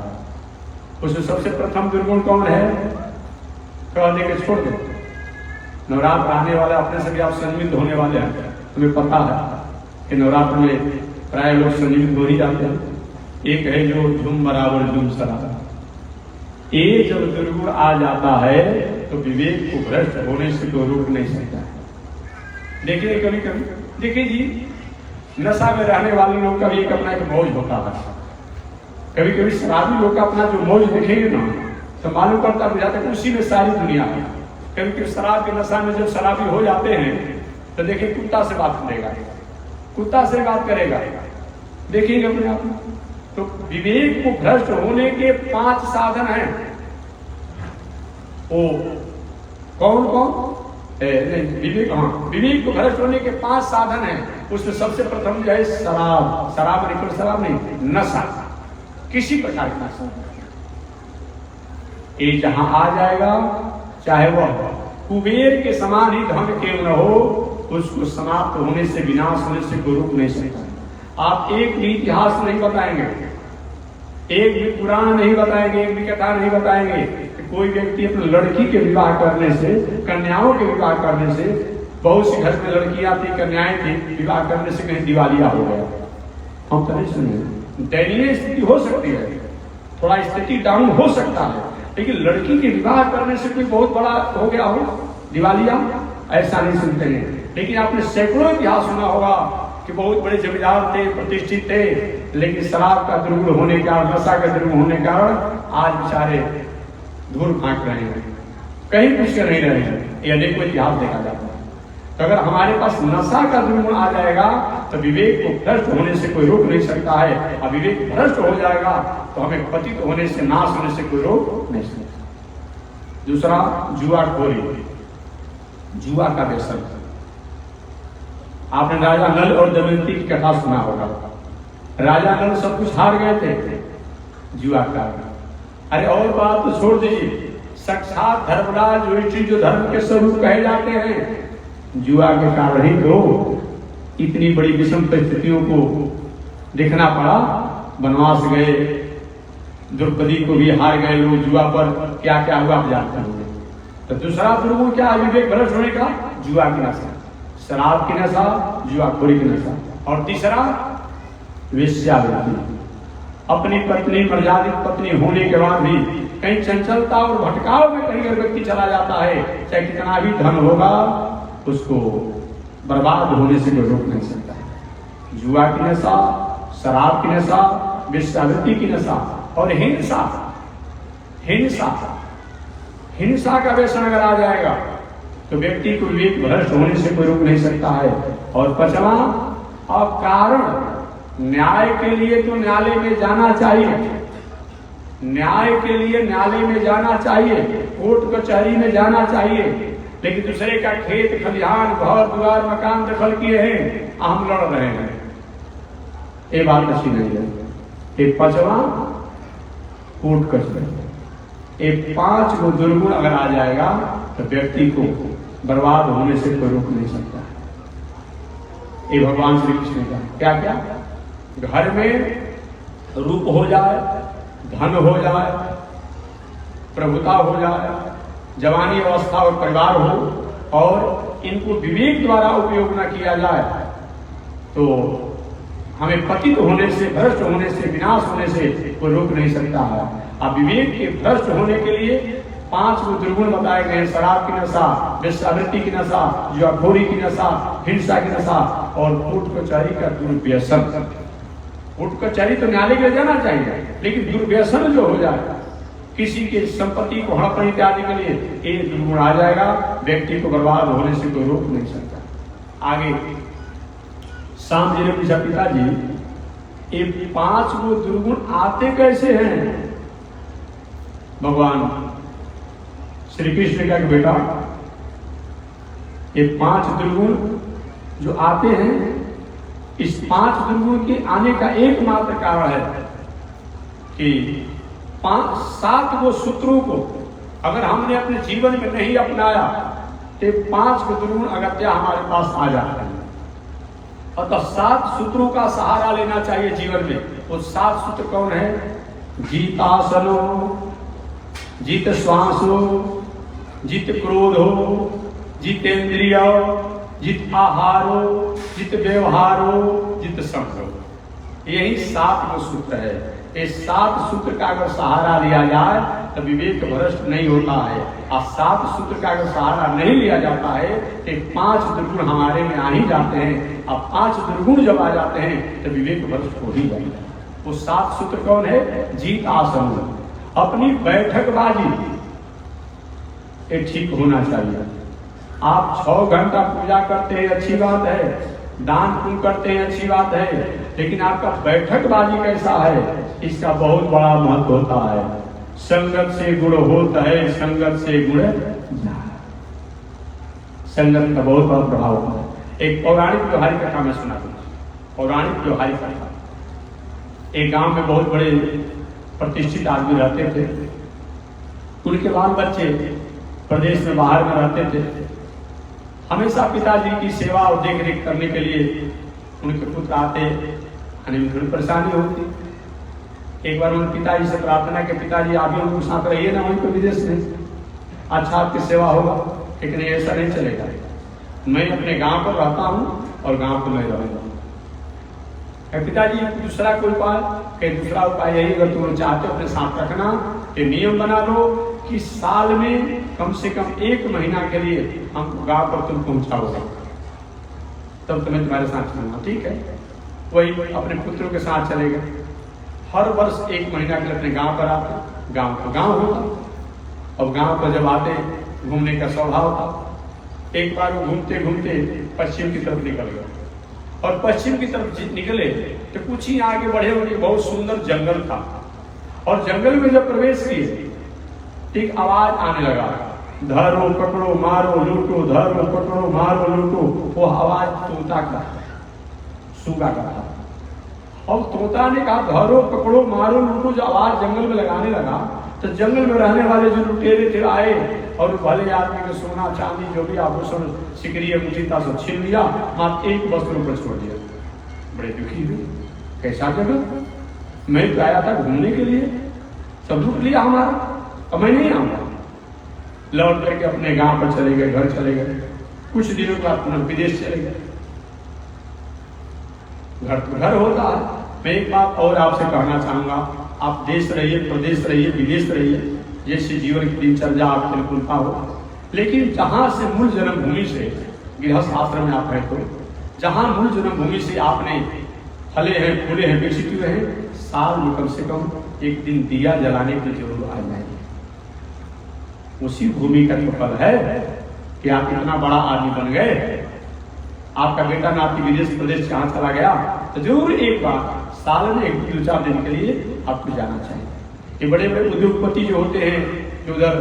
उसमें सबसे प्रथम दुर्गुण कौन है? कह दे के छोड़ दो। नवरात्र आने वाला, अपने से भी आप संयमित होने वाले हैं। तुम्हें पता है कि नवरात्र में प्राय लोग संयमित हो ही जाते हैं। एक है जो झुम बराबर झुम सराबर, ये जब दुर्गुण आ जाता है तो विवेक को भ्रष्ट होने से कोई रोक नहीं सकता है। देखिए कभी कभी, देखिए जी, नशा में रहने वाले लोग का भी एक अपना एक मौज होता है। कभी कभी शराबी लोग का अपना जो मौज देखेंगे ना, तो मालूम पड़ता बुझाता है उसी में सारी दुनिया है। कभी कभी शराब के नशा में जब शराबी हो जाते हैं तो देखिए कुत्ता से बात करेगा, कुत्ता से बात करेगा, देखिएगा अपने आप में। तो विवेक को भ्रष्ट होने के 5 साधन हैं। वो कौन कौन? नहीं, विवेक, हाँ, विवेक को भ्रष्ट होने के 5 साधन हैं। उसमें सबसे प्रथम जो है शराब। शराब नहीं, शराब नहीं, नशा, किसी प्रकार का नशा। ये जहां आ जाएगा, चाहे वह कुबेर के समान ही धन क्यों न हो, उसको समाप्त होने से, विनाश होने से कोई रोक नहीं सकता। आप एक भी इतिहास नहीं बताएंगे, एक भी पुराण नहीं बताएंगे, एक भी कथा नहीं बताएंगे कि कोई व्यक्ति अपनी लड़की के विवाह करने से, कन्याओं के विवाह करने से, बहुत सी घर में लड़कियां थी, कन्याएं थी, विवाह करने से कहीं दिवालिया हो गया। हम तो नहीं सुने। दयनीय स्थिति हो सकती है, थोड़ा स्थिति डाउन हो सकता है, लेकिन लड़की के विवाह करने से कोई बहुत बड़ा हो गया हो दिवालिया, ऐसा नहीं सुनते हैं। लेकिन आपने सैकड़ों इतिहास सुना होगा कि बहुत बड़े जमींदार थे, प्रतिष्ठित थे, लेकिन शराब का दुर्गुण होने के कारण, नशा का दुर्गुण होने के कारण आज बेचारे धूल फांक रहे हैं, कहीं कुछ कर नहीं रहे हैं। ये अनेकों इतिहास देखा जाता है। तो अगर हमारे पास नशा का दुर्गुण आ जाएगा तो विवेक को भ्रष्ट होने से कोई रोक नहीं सकता है। और विवेक भ्रष्ट हो जाएगा तो हमें पतित होने से, नाश होने से कोई रोक नहीं सकता। दूसरा, जुआखोरी, जुआ का व्यसन। आपने राजा नल और दमयंती की कथा सुना होगा। राजा नल सब कुछ हार गए थे जुआ का। अरे और बात तो छोड़ दीजिए, साक्षात धर्मराज युधिष्ठिर जो धर्म के स्वरूप कहे जाते हैं, जुआ के कारण ही तो इतनी बड़ी विषम परिस्थितियों को देखना पड़ा। वनवास गए, द्रौपदी को भी हार गए लोग जुआ पर, क्या क्या हुआ आप जानते होंगे। तो दूसरा दुर्गुण क्या? विवेक भ्रष्ट होने का, जुआ की नशा, शराब की नशा, जुआखोरी की नशा। और तीसरा, वेश्यावृत्ति। अपनी पत्नी, मर्यादित पत्नी होने के बाद भी कहीं चंचलता और भटकाव में कहीं अगर व्यक्ति चला जाता है, चाहे कितना भी धन होगा, उसको बर्बाद होने से कोई रोक नहीं सकता। जुआ की नशा, शराब की नशा, वेश्यावृत्ति की नशा और हिंसा। हिंसा, हिंसा का व्यसन अगर आ जाएगा तो व्यक्ति को विवेक भ्रष्ट होने से कोई रोक नहीं सकता है। और 5वां, अकारण। न्याय के लिए तो न्यायालय में जाना चाहिए, न्याय के लिए न्यायालय में जाना चाहिए, कोर्ट कचहरी में जाना चाहिए, लेकिन दूसरे का खेत खलिहान, घर द्वार, मकान दखल किए हैं, हम लड़ रहे हैं, ये बात अच्छी नहीं है। ये 5वां, कोर्ट कचहरी। ये 5 वो दुर्गुण अगर आ जाएगा तो व्यक्ति को बर्बाद होने से कोई रोक नहीं सकता। ये भगवान श्री कृष्ण का क्या क्या? घर में रूप हो जाए, धन हो जाए, प्रभुता हो जाए, जवानी अवस्था और परिवार हो, और इनको विवेक द्वारा उपयोग न किया जाए तो हमें पतित होने से, भ्रष्ट होने से, विनाश होने से कोई रोक नहीं सकता है। अब विवेक के भ्रष्ट होने के लिए 5 दुर्गुण बताए गए: शराब की नशा, वेश्यावृत्ति की नशा, जुआखोरी की नशा, हिंसा की नशा और कोर्ट कचहरी का दुर्व्यसन। कोर्ट कचहरी तो न्यायालय के जाना चाहिए, लेकिन दुर्व्यसन जो हो जाए, किसी के संपत्ति को हड़प इत्यादि के लिए, ये दुर्गुण आ जाएगा, व्यक्ति को बर्बाद होने से कोई रोक नहीं सकता। आगे शाम जी ने पूछा, पिताजी ये 5 दुर्गुण आते कैसे हैं? भगवान श्री कृष्ण का बेटा, ये 5 दुर्गुण जो आते हैं, इस 5 दुर्गुण के आने का एकमात्र कारण है कि 7 सूत्रों को अगर हमने अपने जीवन में नहीं अपनाया तो 5 दुर्गुण अगत्या हमारे पास आ जाते हैं। अतः 7 सूत्रों का सहारा लेना चाहिए जीवन में। वो 7 सूत्र कौन है? जीतासनो, जीत श्वासो, जीत क्रोधो, जितेंद्रिय, जित आहारो, जित व्यवहारो, जित संग्रह। यही 7 सूत्र है। ये 7 सूत्र का अगर सहारा लिया जाए तो विवेक भ्रष्ट नहीं होता है। और 7 सूत्र का अगर सहारा नहीं लिया जाता है तो 5 दुर्गुण हमारे में आ ही जाते हैं। अब 5 दुर्गुण जब आ जाते हैं तो विवेक भ्रष्ट हो ही जाता है। वो 7 सूत्र कौन है? जीत आसन, अपनी बैठकबाजी ये ठीक होना चाहिए। आप 6 घंटा पूजा करते हैं, अच्छी बात है, दान पुण्य करते हैं, अच्छी बात है, लेकिन आपका बैठकबाजी कैसा है, इसका बहुत बड़ा महत्व होता है। संगत से गुण होता है, संगत से गुण जाए। संगत का बहुत बड़ा प्रभाव होता है। एक पौराणिक व्यवहारिक कथा में सुना दूँ। पौराणिक व्यवहारिक कथा, एक गांव में बहुत बड़े प्रतिष्ठित आदमी रहते थे। उनके बाल बच्चे प्रदेश में बाहर में रहते थे। हमेशा पिताजी की सेवा और देख रेख करने के लिए उनके पुत्र आते, आने में थोड़ी परेशानी होती। एक बार उन्होंने पिताजी से प्रार्थना कि पिताजी आप भी उनको साथ रहिए ना, वहीं पर विदेश में, अच्छा आपकी सेवा होगा। लेकिन ऐसा नहीं चलेगा, मैं अपने गांव पर रहता हूँ और गांव पर मैं रहूंगा। पिताजी दूसरा कोई उपाय? कि दूसरा उपाय यही, अगर तुम चाहते हो अपने साथ रखना, ये नियम बना लो कि साल में कम से कम 1 महीना के लिए हम गांव पर तुम पहुंचाओगे, तब तुम्हें तुम्हारे साथ चलना, ठीक है? वही अपने पुत्रों के साथ चले गए। हर वर्ष 1 महीना के लिए अपने गांव पर आते। गांव का गांव होता। और गांव पर जब आते, घूमने का स्वभाव था। एक बार वो घूमते घूमते पश्चिम की तरफ निकल गए, और पश्चिम की तरफ निकले तो कुछ ही आगे बढ़े हुए बहुत सुंदर जंगल था। और जंगल में जब प्रवेश किए, एक आवाज आने लगा, धरो पकड़ो मारो लूटो, धरो पकड़ो मारो लूटो। वो आवाज तोता का, सूगा का था। और तोता ने कहा धरो पकड़ो मारो लूटो। जो आवाज जंगल में लगाने लगा तो जंगल में रहने वाले जो लुटेरे थे आए और भले आदमी के सोना चांदी जो भी आभूषण सिकरी मुठीता सब छीन लिया, मात्र एक वस्त्र पर छोड़ दिया। बड़े दुखी हुए, कैसा जगह, मैं तो आया था घूमने के लिए, सब लूट लिया हमारा, अब मैं नहीं आऊंगा। लौट करके अपने गांव पर चले गए, घर चले गए। कुछ दिनों बाद पुनः विदेश चले गए। घर तो घर होता है। मैं एक बात और आपसे कहना चाहूंगा, आप देश रहिए, प्रदेश रहिए, विदेश रहिए, जैसे जीवन की दिनचर्या आपके अनुकूलता हो, लेकिन जहां से मूल जन्मभूमि से गृहस्थ आश्रम में आप रहते हो, जहां मूल जन्मभूमि से आपने फले हैं, फूले हैं, विकसित हुए हैं, साल में कम से कम एक दिन दिया जलाने की जरूर आ जाएगी। उसी भूमि का तो फल है कि आप इतना बड़ा आदमी बन गए। आपका बेटा नाती विदेश प्रदेश कहाँ चला गया, तो जरूर एक बार साल में 1-4 दिन के लिए आपको जाना चाहिए। ये बड़े बड़े उद्योगपति जो होते हैं, जो उधर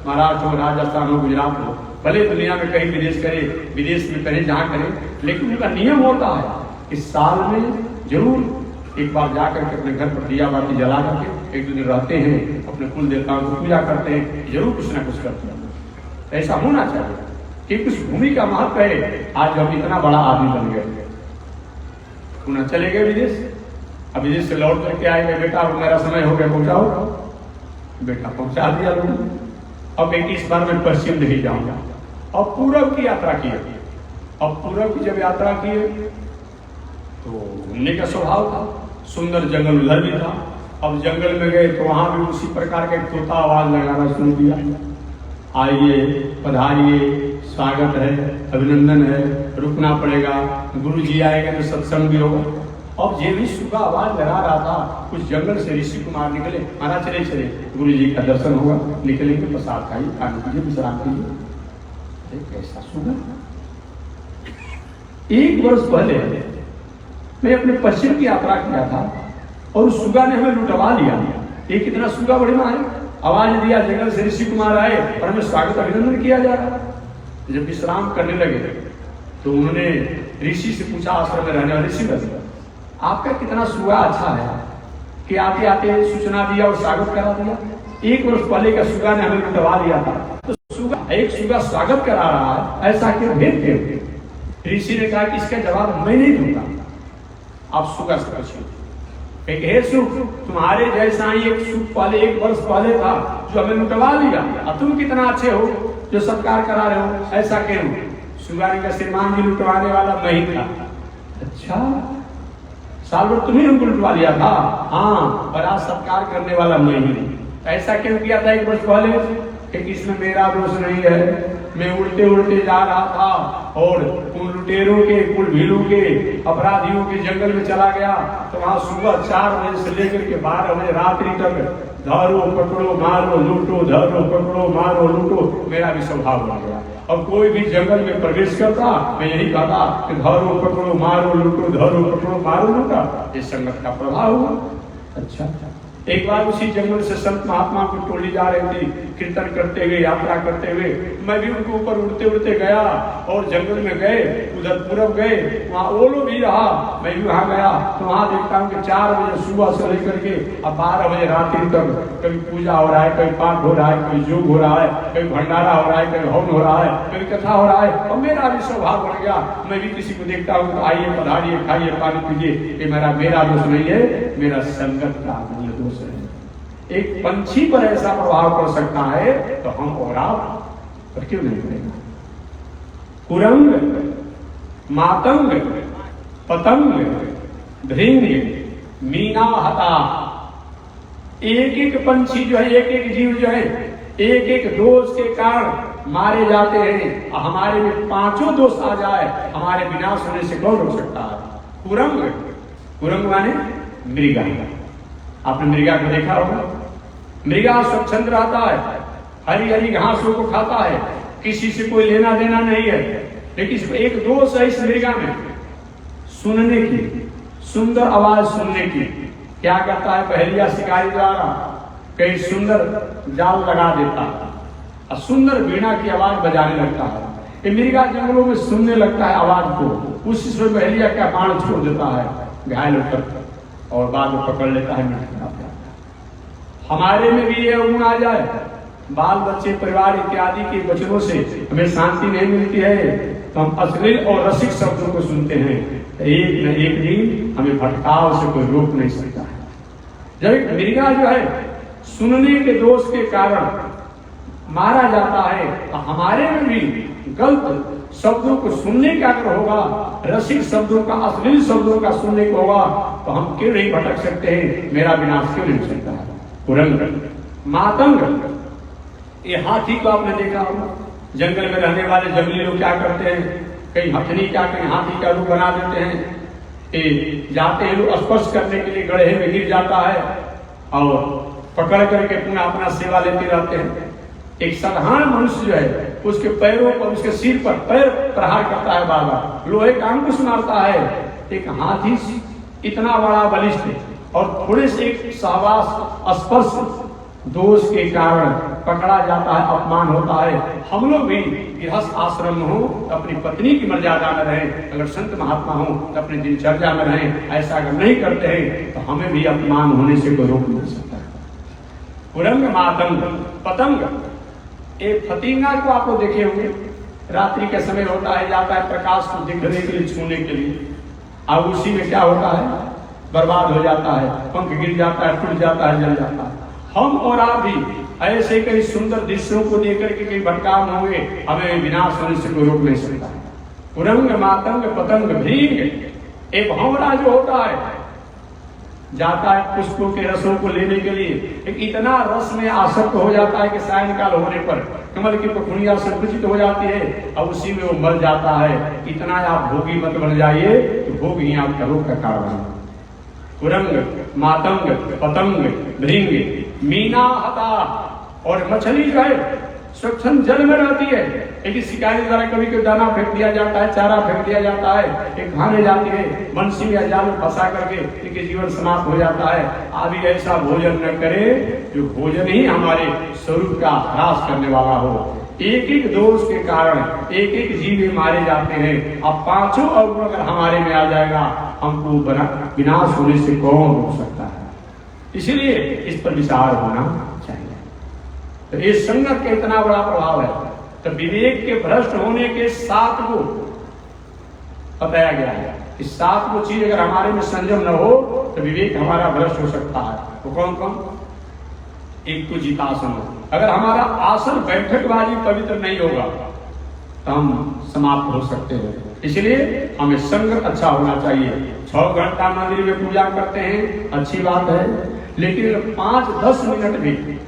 महाराष्ट्र हो, राजस्थान हो, गुजरात हो, भले दुनिया में कहीं विदेश करे, विदेश में करें, जहाँ करें, लेकिन उनका नियम होता है कि साल में जरूर एक बार जाकर के अपने घर पर दिया बाती जला करके 1-2 दिन रहते हैं, अपने कुल देवताओं को पूजा करते हैं, जरूर कुछ ना कुछ करते हैं। ऐसा होना चाहिए कि कुछ भूमि का महत्व है। आज हम इतना बड़ा आदमी बन गए, पुनः चले गए विदेश। अब विदेश से लौट करके आए, बेटा अब मेरा समय हो गया, पहुंचाओ। बेटा पहुंचा दिया लोगों। अब इस बार मैं पश्चिम नहीं जाऊंगा, और पूरब की यात्रा की। अब पूरब की जब यात्रा की तो घूमने का स्वभाव था, सुंदर जंगल उधर भी था। अब जंगल में गए तो वहां भी उसी प्रकार का तोता आवाज लगाना शुरू किया, आइए पधारिए, स्वागत है, अभिनंदन है, रुकना पड़ेगा, गुरु जी आएगा तो सत्संग भी होगा। अब ये भी सुबह आवाज लगा रहा था, कुछ जंगल से ऋषि कुमार निकले, महाराज चले चले, गुरु जी का दर्शन होगा, निकलेंगे, प्रसाद खाइए, खाने कीजिए, विश्राम कीजिए। कैसा सुगा? 1 वर्ष पहले मैं अपने पश्चिम की यात्रा किया था और उस सुगा ने हमें लुटवा लिया। ये कितना सुगा बढ़िया है, आवाज दिया, जंगल से ऋषि कुमार आए और हमें स्वागत अभिनंदन किया जा रहा। जब विश्राम करने लगे तो उन्होंने ऋषि से पूछा, आश्रम में रहने वाले ऋषि बने, आपका कितना सुगा अच्छा है कि आते आते सूचना दिया और स्वागत करा दिया। 1 वर्ष पहले का सुगा ने हमें लुटवा लिया था, तो एक सुगा स्वागत करा रहा है, ऐसा क्यों भेद थे? ऋषि ने कहा कि इसका जवाब मैं नहीं दूंगा, आप सुगा से पूछिए। हे सुख, तुम्हारे जैसा ही एक सुख पहले 1 वर्ष पहले था जो हमें लुटवा लिया, अब तुम कितना अच्छे हो जो सत्कार करा रहे हो, ऐसा क्यों? सुगा ने कहा, श्रीमान जी लुटवाने वाला मैं ही था। अच्छा, साल भर तुम्हें हमको लुटवा लिया था? हाँ, और आज सत्कार करने वाला मैं ही। ऐसा क्यों किया था 1 वर्ष पहले? कि इसमें मेरा दोष नहीं है, मैं उड़ते उड़ते जा रहा था और उन लुटेरों के, कुल भीड़ों के, अपराधियों के जंगल में चला गया, तो वहां सुबह 4 बजे से लेकर के 12 बजे रात्रि तक धरो पकड़ो मारो लूटो, धरो पकड़ो मारो लूटो, मेरा भी स्वभाव बन गया। और कोई भी जंगल में प्रवेश करता, मैं यही कहता कि धरो पकड़ो मारो लूटो, धरो पकड़ो मारो लूटा। ये संगत का प्रभाव हुआ। अच्छा, एक बार उसी जंगल से संत महात्मा की टोली जा रही थी, कीर्तन करते हुए, यात्रा करते हुए, मैं भी उनके ऊपर उड़ते उड़ते गया और जंगल में गए, उधर पूरब गए, वहाँ ओलो भी रहा, मैं भी वहाँ गया तो वहाँ देखता हूँ कि 4 बजे सुबह से लेकर के अब 12 बजे रात्रि तक कभी पूजा हो रहा है, कभी पाठ हो रहा है, कभी योग हो रहा है, कभी भंडारा हो रहा है, कभी हवन हो रहा है, कभी कथा हो रहा है। और मेरा भी स्वभाव बन गया, मैं भी किसी को देखता हूँ तो आइए पधारिए, खाइए, पानी पीजिए, ये मेरा दोष नहीं है, मेरा संगत का दोष है। एक पंछी पर ऐसा प्रभाव पड़ सकता है तो हम और आप पर क्यों नहीं पड़ेगा? कुरंग, मातंग, पतंग, भृंग, मीना, हता, एक एक पंछी जो है, एक एक जीव जो है, एक एक दोष के कारण मारे जाते हैं। हमारे में 5 दोष आ जाए, हमारे विनाश होने से कौन रोक सकता है? कुरंग, कुरंग माने मृगा। आपने मृगा को देखा होगा, मृगा स्वच्छंद रहता है, हरी हरी घासों को खाता है, किसी से कोई लेना देना नहीं है। लेकिन एक दोष है इस मृगा में, सुनने की, सुंदर आवाज सुनने की। क्या करता है? पहलिया शिकारी द्वारा कई सुंदर जाल लगा देता है और सुंदर वीणा की आवाज बजाने लगता है। ये मृगा जंगलों में सुनने लगता है आवाज को, उसी से पहलिया का बाण छोड़ देता है घायल होकर और बाद में पकड़ लेता है। हमारे में भी ये गुण आ जाए, बाल बच्चे, परिवार इत्यादि के वचनों से हमें शांति नहीं मिलती है तो हम अश्लील और रसिक शब्दों को सुनते हैं, एक न एक दिन हमें भटकाव से कोई रोक नहीं सकता है। जब मृगा जो है सुनने के दोष के कारण मारा जाता है तो हमारे में भी गलत शब्दों को सुनने का अगर होगा, रसिक शब्दों का, अश्लील शब्दों का सुनने को होगा तो हम क्यों नहीं भटक सकते हैं? मेरा विनाश क्यों नहीं हो सकता है? कुरंग, मातंग, ये हाथी को आपने देखा होगा, जंगल में रहने वाले जंगली लोग क्या करते हैं, कहीं हथनी का, कहीं हाथी का रूप बना देते हैं। जाते हैं लोग स्पर्श करने के लिए, गड्ढे में गिर जाता है और पकड़ करके पुनः अपना सेवा लेते रहते हैं। एक साधारण मनुष्य जो है उसके पैरों पर, उसके सिर पर पैर प्रहार करता है, बार बार लोहे का अंकुश मारता है। एक हाथी इतना बड़ा बलिष्ठ और थोड़े से एक सहवास स्पर्श दोष के कारण पकड़ा जाता है, अपमान होता है। हम लोग भी गृहस्थ आश्रम में हो तो अपनी पत्नी की मर्यादा में रहें, अगर संत महात्मा हो तो अपनी दिनचर्या में रहें। ऐसा अगर नहीं करते हैं तो हमें भी अपमान होने से कोई रोक नहीं सकता है। कुरंग, मातंग, पतंग, एक फतिंगा को आप लोग देखे होंगे, रात्रि के समय होता है, जाता है प्रकाश को दिखने के लिए, छूने के लिए, अब उसी में क्या होता है, बर्बाद हो जाता है, पंख गिर जाता है, टूट जाता है, जल जाता है। हम और आप भी ऐसे कई सुंदर दृश्यों को लेकर के कई भटकाव होंगे, हमें विनाश होने से कोई रोक नहीं सकता। कुरंग मातंग पतंग भृंग, एक भंवरा जो होता है जाता है पुष्पों के रसों को लेने के लिए, एक इतना रस में आसक्त हो जाता है कि सायंकाल होने पर कमल की पखुड़ियां संकुचित हो जाती है और उसी में वो मर जाता है। इतना आप भोगी मत बन जाइए तो भोग ही आपका रोग का कारण है। कुरंग मातंग पतंग भृंग मीना हता, और मछली जो है स्वच्छंद जल में रहती है, लेकिन शिकारी द्वारा कभी कभी दाना फेंक दिया जाता है, चारा फेंक दिया जाता है, एक खाने जाती है बंसी या जाल में फंसा करके इनके जीवन समाप्त हो जाता है। आदि ऐसा भोजन न करे जो भोजन ही हमारे स्वरूप का ह्रास करने वाला हो। एक एक दोष के कारण एक एक जीव मारे जाते हैं। अब पांचों अवगुण अगर हमारे में आ जाएगा, हमको विनाश होने से कौन रोक सकता है। इसलिए इस पर विचार होना चाहिए। तो इस संगत का इतना बड़ा प्रभाव है। तो विवेक के भ्रष्ट होने के 7 को बताया गया है। इस 7 को चीज अगर हमारे में संयम न हो तो विवेक हमारा भ्रष्ट हो सकता है। वो कौन कौन? एक तो जितासन हो। अगर हमारा आसन बैठकबाजी पवित्र नहीं होगा तो हम समाप्त हो सकते हैं। इसलिए हमें संगत अच्छा होना चाहिए। 6 घंटा मंदिर में पूजा करते हैं, अच्छी बात है, लेकिन 5-10 मिनट भी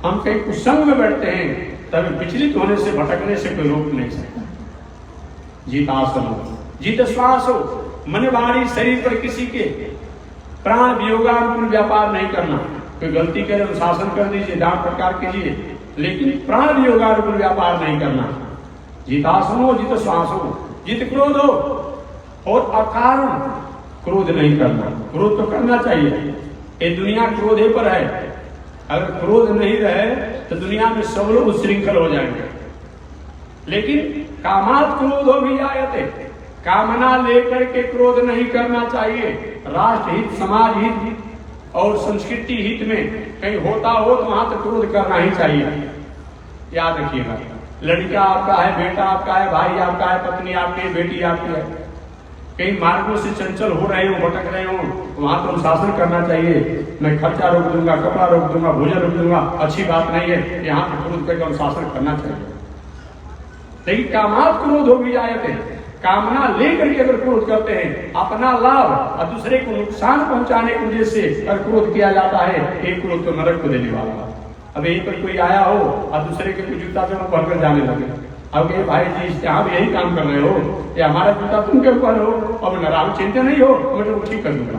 हम कहीं कुसंग में बैठते हैं तभी विचलित होने से, भटकने से कोई रोक नहीं सकता। जितासन हो, जित श्वास हो, मन वाणी शरीर पर किसी के प्राण वियोगानुकूल व्यापार नहीं करना। कोई गलती करे अनुशासन कर दीजिए, डांट फटकार कीजिए, लेकिन प्राण वियोगानुकूल व्यापार नहीं करना। जितासन हो, जित श्वास हो, जित क्रोध हो, और अकारण क्रोध नहीं करना। क्रोध तो करना चाहिए, ये दुनिया क्रोधे पर है। अगर क्रोध नहीं रहे तो दुनिया में सब लोग उच्छृंखल हो जाएंगे। लेकिन कामात क्रोधो भी आयते, कामना लेकर के क्रोध नहीं करना चाहिए। राष्ट्र हित, समाज हित और संस्कृति हित में कहीं होता हो तो वहां तो क्रोध करना ही चाहिए। याद रखिएगा, लड़का आपका है, बेटा आपका है, भाई आपका है, पत्नी आपकी है, बेटी आपकी है, कई मार्गों से चंचल हो रहे हो, भटक रहे हो, वहां तो अनुशासन करना चाहिए। मैं खर्चा रोक दूंगा, कपड़ा रोक दूंगा, भोजन रोक दूंगा, अच्छी बात नहीं है। यहाँ पे क्रोध करके अनुशासन करना चाहिए। लेकिन कामात क्रोध हो भी जाते हैं, कामना लेकर के अगर क्रोध करते हैं, अपना लाभ और दूसरे को नुकसान पहुंचाने की वजह से अगर क्रोध किया जाता है, एक क्रोध तो नरक को देने वाला है। अब यहीं पर कोई आया हो और दूसरे के कुछ जूता जो पहनकर जाने लगे, अब ये भाई जी यहाँ भी यही काम कर रहे हो, या हमारा जूता तुम क्यों पहन हो, अब नाराज चिंता नहीं हो, मैं तो ठीक कर दूंगा।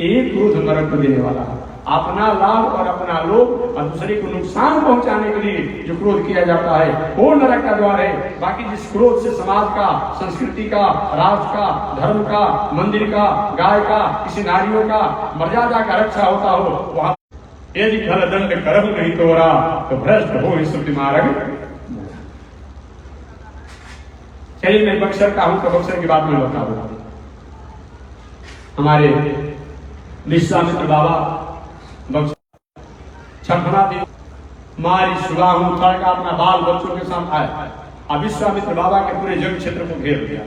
एक क्रोध नरक को देने वाला है। अपना लाभ और अपना लोभ और दूसरे को नुकसान पहुंचाने के लिए जो क्रोध किया जाता है वो नरक का द्वार है। बाकी जिस क्रोध से समाज का, संस्कृति का, राष्ट्र का, धर्म का, मंदिर का, गाय का, किसी नारियों का मर्यादा का रक्षा होता हो, वहां यदि फल दंड करम नहीं तोरा तो भ्रष्ट हो श्रुति मार्ग। चलिए मैं बक्सर का हूं तो बक्सर की बात में बता दूं। हमारे विश्वामित्र बाबा बक्सर छठना दिन मारी सुबह हूं का अपना बाल बच्चों के साथ आए। अब विश्वामित्र बाबा के पूरे जग क्षेत्र को घेर दिया।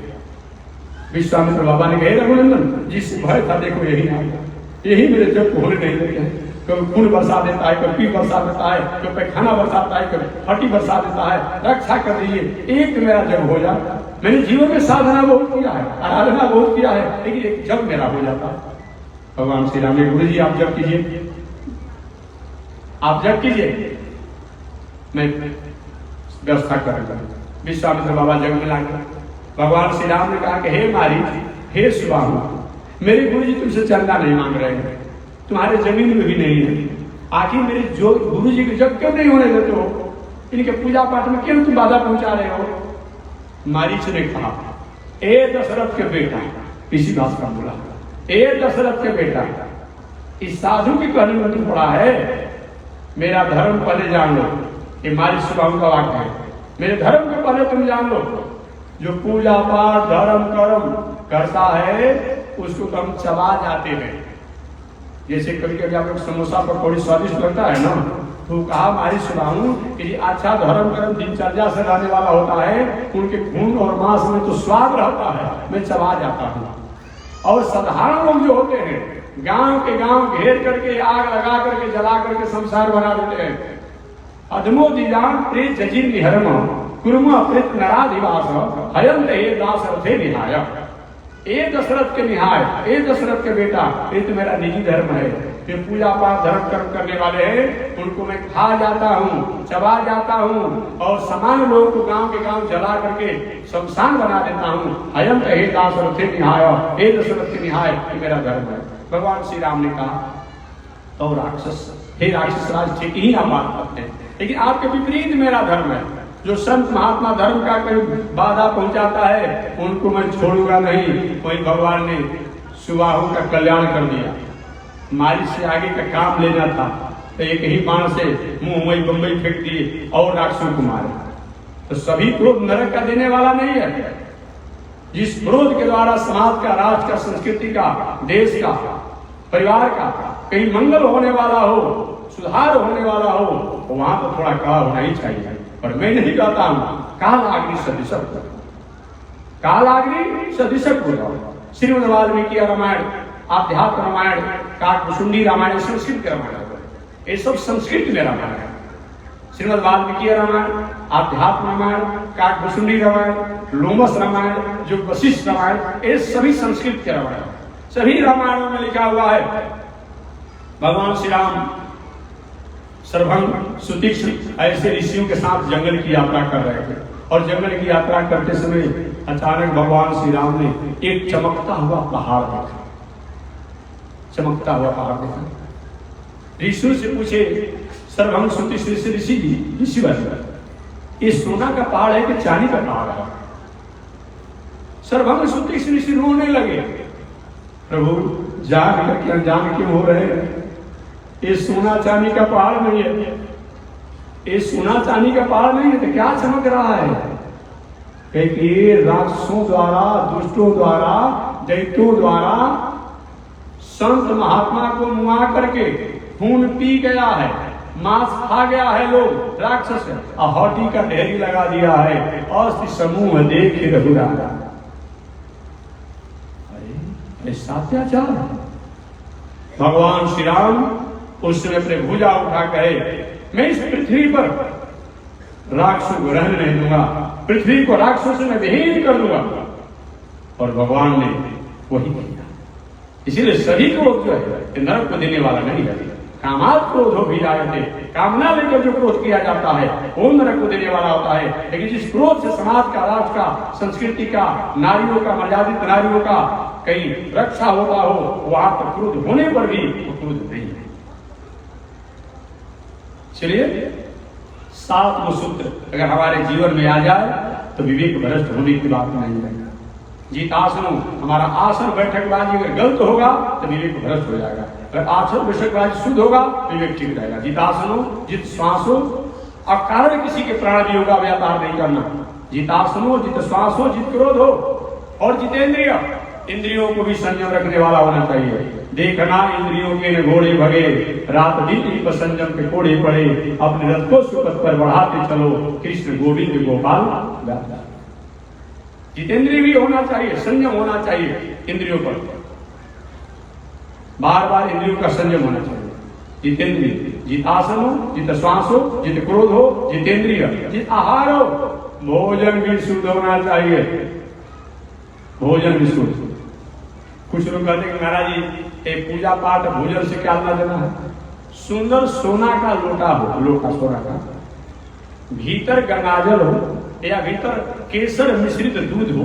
विश्वामित्र बाबा ने कहा रघुनंदन जिससे भय था देखो यही आया, यही मेरे जग को होने नहीं देते हैं। कभी खून बरसा देता है, कभी पी बरसा देता है, कभी पैखाना बरसाता है, कभी फटी बरसा देता है। रक्षा कर दीजिए, एक मेरा जग हो जाए। मैंने जीवन में साधना बहुत किया है, आराधना बहुत किया है, लेकिन एक जग मेरा हो जाता है। भगवान श्री राम ने गुरु जी आप जग कीजिए, आप जग कीजिए, मैं व्यवस्था करूंगा। विश्वामित्र बाबा जग में लागे। भगवान श्री राम ने कहा कि हे मारी, हे सुबाहु, मेरे गुरु जी तुमसे चंदा नहीं मांग रहे हैं, तुम्हारे जमीन में भी नहीं है, आखिर मेरे जो गुरु जी के जग क्यों नहीं होने देते हो, इनके पूजा पाठ में क्यों तुम बाधा पहुंचा रहे हो। मारीच ने कहा ए दशरथ के बेटा, इसी बात का बोला, ए दशरथ के बेटा, इस साधु की कहने में तुम पड़ा है, मेरा धर्म पहले जान लो। ये मारी सुबाहु का वाक्य है, मेरे धर्म को पहले तुम जान लो। जो पूजा पाठ धर्म कर्म करता है उसको तो हम चबा जाते हैं। जैसे कभी कभी आप लोग समोसा पकौड़ी स्वादिष्ट लगता है ना, तो कहा मारी सुबाहु कि अच्छा धर्म कर्म दिनचर्या से रहने वाला होता है, उनके खून और मांस में तो स्वाद रहता है, मैं चबा जाता हूँ। और साधारण लोग जो होते हैं गांव के गांव घेर करके आग लगा करके जला करके संसार बना देते हैं, अधमोदिजान प्रे जजी निहरम कुर्म प्रेत नराधिवास हयंत हे दास अर्थे निहाय। ए दशरथ के निहाय, ए दशरथ के बेटा, ये तो मेरा निजी धर्म है। ये पूजा पाठ धर्म कर्म करने वाले हैं, उनको मैं खा जाता हूँ, चबा जाता हूँ और समान लोगों को गांव के गांव जला करके शमशान बना देता हूँ। हयंत हे दास अर्थे निहाय, हे दशरथ के निहाय, ये मेरा धर्म है। भगवान श्री राम ने कहा तो राक्षस, हे राक्षस राज, ठीक ही आप बात करते हैं, लेकिन आपके विपरीत मेरा धर्म है। जो संत महात्मा धर्म का कोई बाधा पहुंचाता है उनको मैं छोड़ूंगा नहीं। वही भगवान ने सुबाहु का कल्याण कर दिया। मारी से आगे का काम लेना था तो एक ही बाण से मुंह वही बम्बई फेंक दिए और राक्षसों को मारे। तो सभी क्रोध नरक का देने वाला नहीं है। जिस क्रोध के द्वारा समाज का, राष्ट्र का, संस्कृति का, देश का, परिवार का कहीं मंगल होने वाला हो, सुधार होने वाला हो, वहां तो थोड़ा कड़ा होना ही चाहिए। पर मैं नहीं कहता हूं काल आग्नि सदृशक, काल आग्नि सदृशक हो जाओ। श्रीमद् वाल्मीकि रामायण, आध्यात्म रामायण, काकभुसुंडी रामायण, संस्कृत के रामायण, ये सब संस्कृत में रामायण है। श्रीमद् वाल्मीकि रामायण, आध्यात्म रामायण, काकभुसुंडी रामायण, लोमस रामायण, जो वशिष्ठ रामायण, ये सभी संस्कृत के रामायण। सभी रामायणों में लिखा हुआ है भगवान श्री राम सर्वभंग सुतीक्ष्ण ऐसे ऋषियों के साथ जंगल की यात्रा कर रहे थे और जंगल की यात्रा करते समय अचानक भगवान श्री राम ने एक चमकता हुआ पहाड़ देखा। चमकता हुआ पहाड़ देखा। ऋषियों से पूछे, सर्वभंग सुतीक्ष्ण ऋषि जी, ऋषिवर, ये सोना का पहाड़ है कि चांदी का पहाड़ है? सर्वभंग सुतीक्ष्ण ऋषि रोने लगे, प्रभु जान करके अनजान क्यों हो रहे हैं? ये सोना चांदी का पहाड़ नहीं है, ये सोना चांदी का पहाड़ नहीं है, तो क्या चमक रहा है? क्योंकि राक्षसों द्वारा, दुष्टों द्वारा, दैत्यों द्वारा संत महात्मा को मुआ करके खून पी गया है, मांस खा गया है लोग, राक्षस हौटी का ढेरी लगा दिया है। अस्थि समूह देखे रघुराजा, अरे अत्याचार। भगवान श्री राम उस समय अपने भुजा उठा कहे, मैं इस पृथ्वी पर राक्षसों को रहने नहीं दूंगा, पृथ्वी को राक्षसों से मैं विहीन कर दूंगा। और भगवान ने वही किया। इसीलिए सभी क्रोध जो है नरक को देने वाला नहीं है। कामात क्रोध हो भी जाते, कामना लेकर जो क्रोध किया जाता है वो नरक को देने वाला होता है। लेकिन जिस क्रोध से समाज का, राष्ट्र का, संस्कृति का, नारियों का, मर्यादित नारियों का कहीं रक्षा होता हो, वहां पर क्रोध होने पर भी वो क्रोध नहीं है। चलिए, 7 सूत्र अगर हमारे जीवन में आ जाए तो विवेक भ्रष्ट होने की बात नहीं है। जीतासनों, हमारा आसन बैठकबाजी अगर गलत होगा तो विवेक भ्रष्ट हो जाएगा। अगर आसन बैठकबाजी शुद्ध होगा विवेक ठीक रहेगा। जीतासनों, जित श्वासों, अकारण किसी के प्राण वियोग का व्यापार नहीं करना। जीतासनों, जित श्वासों, जित क्रोध हो और जितेंद्रिय, इंद्रियों को भी संयम रखने वाला होना चाहिए। देखना इंद्रियों के न घोड़े भगे, रात दिन ही पर संयम के कोड़े पड़े, अपने रथ को सुपथ पर बढ़ाते चलो, कृष्ण गोविंद गोपाल गाता। जितेंद्रिय भी होना चाहिए, संयम होना चाहिए इंद्रियों पर, बार बार इंद्रियों का संयम होना चाहिए। जितेंद्रिय, जित आसन हो, जित श्वास हो, जित क्रोध हो, जितेंद्रिय, जित आहार हो, भोजन भी शुद्ध होना चाहिए। भोजन भी शुद्ध। कुछ लोग कहते हैं महाराज जी एक पूजा पाठ भोजन से क्या लेना देना है? सुंदर सोना का लोटा हो, लोटा सोना का, भीतर गंगाजल हो या भीतर केसर मिश्रित दूध हो,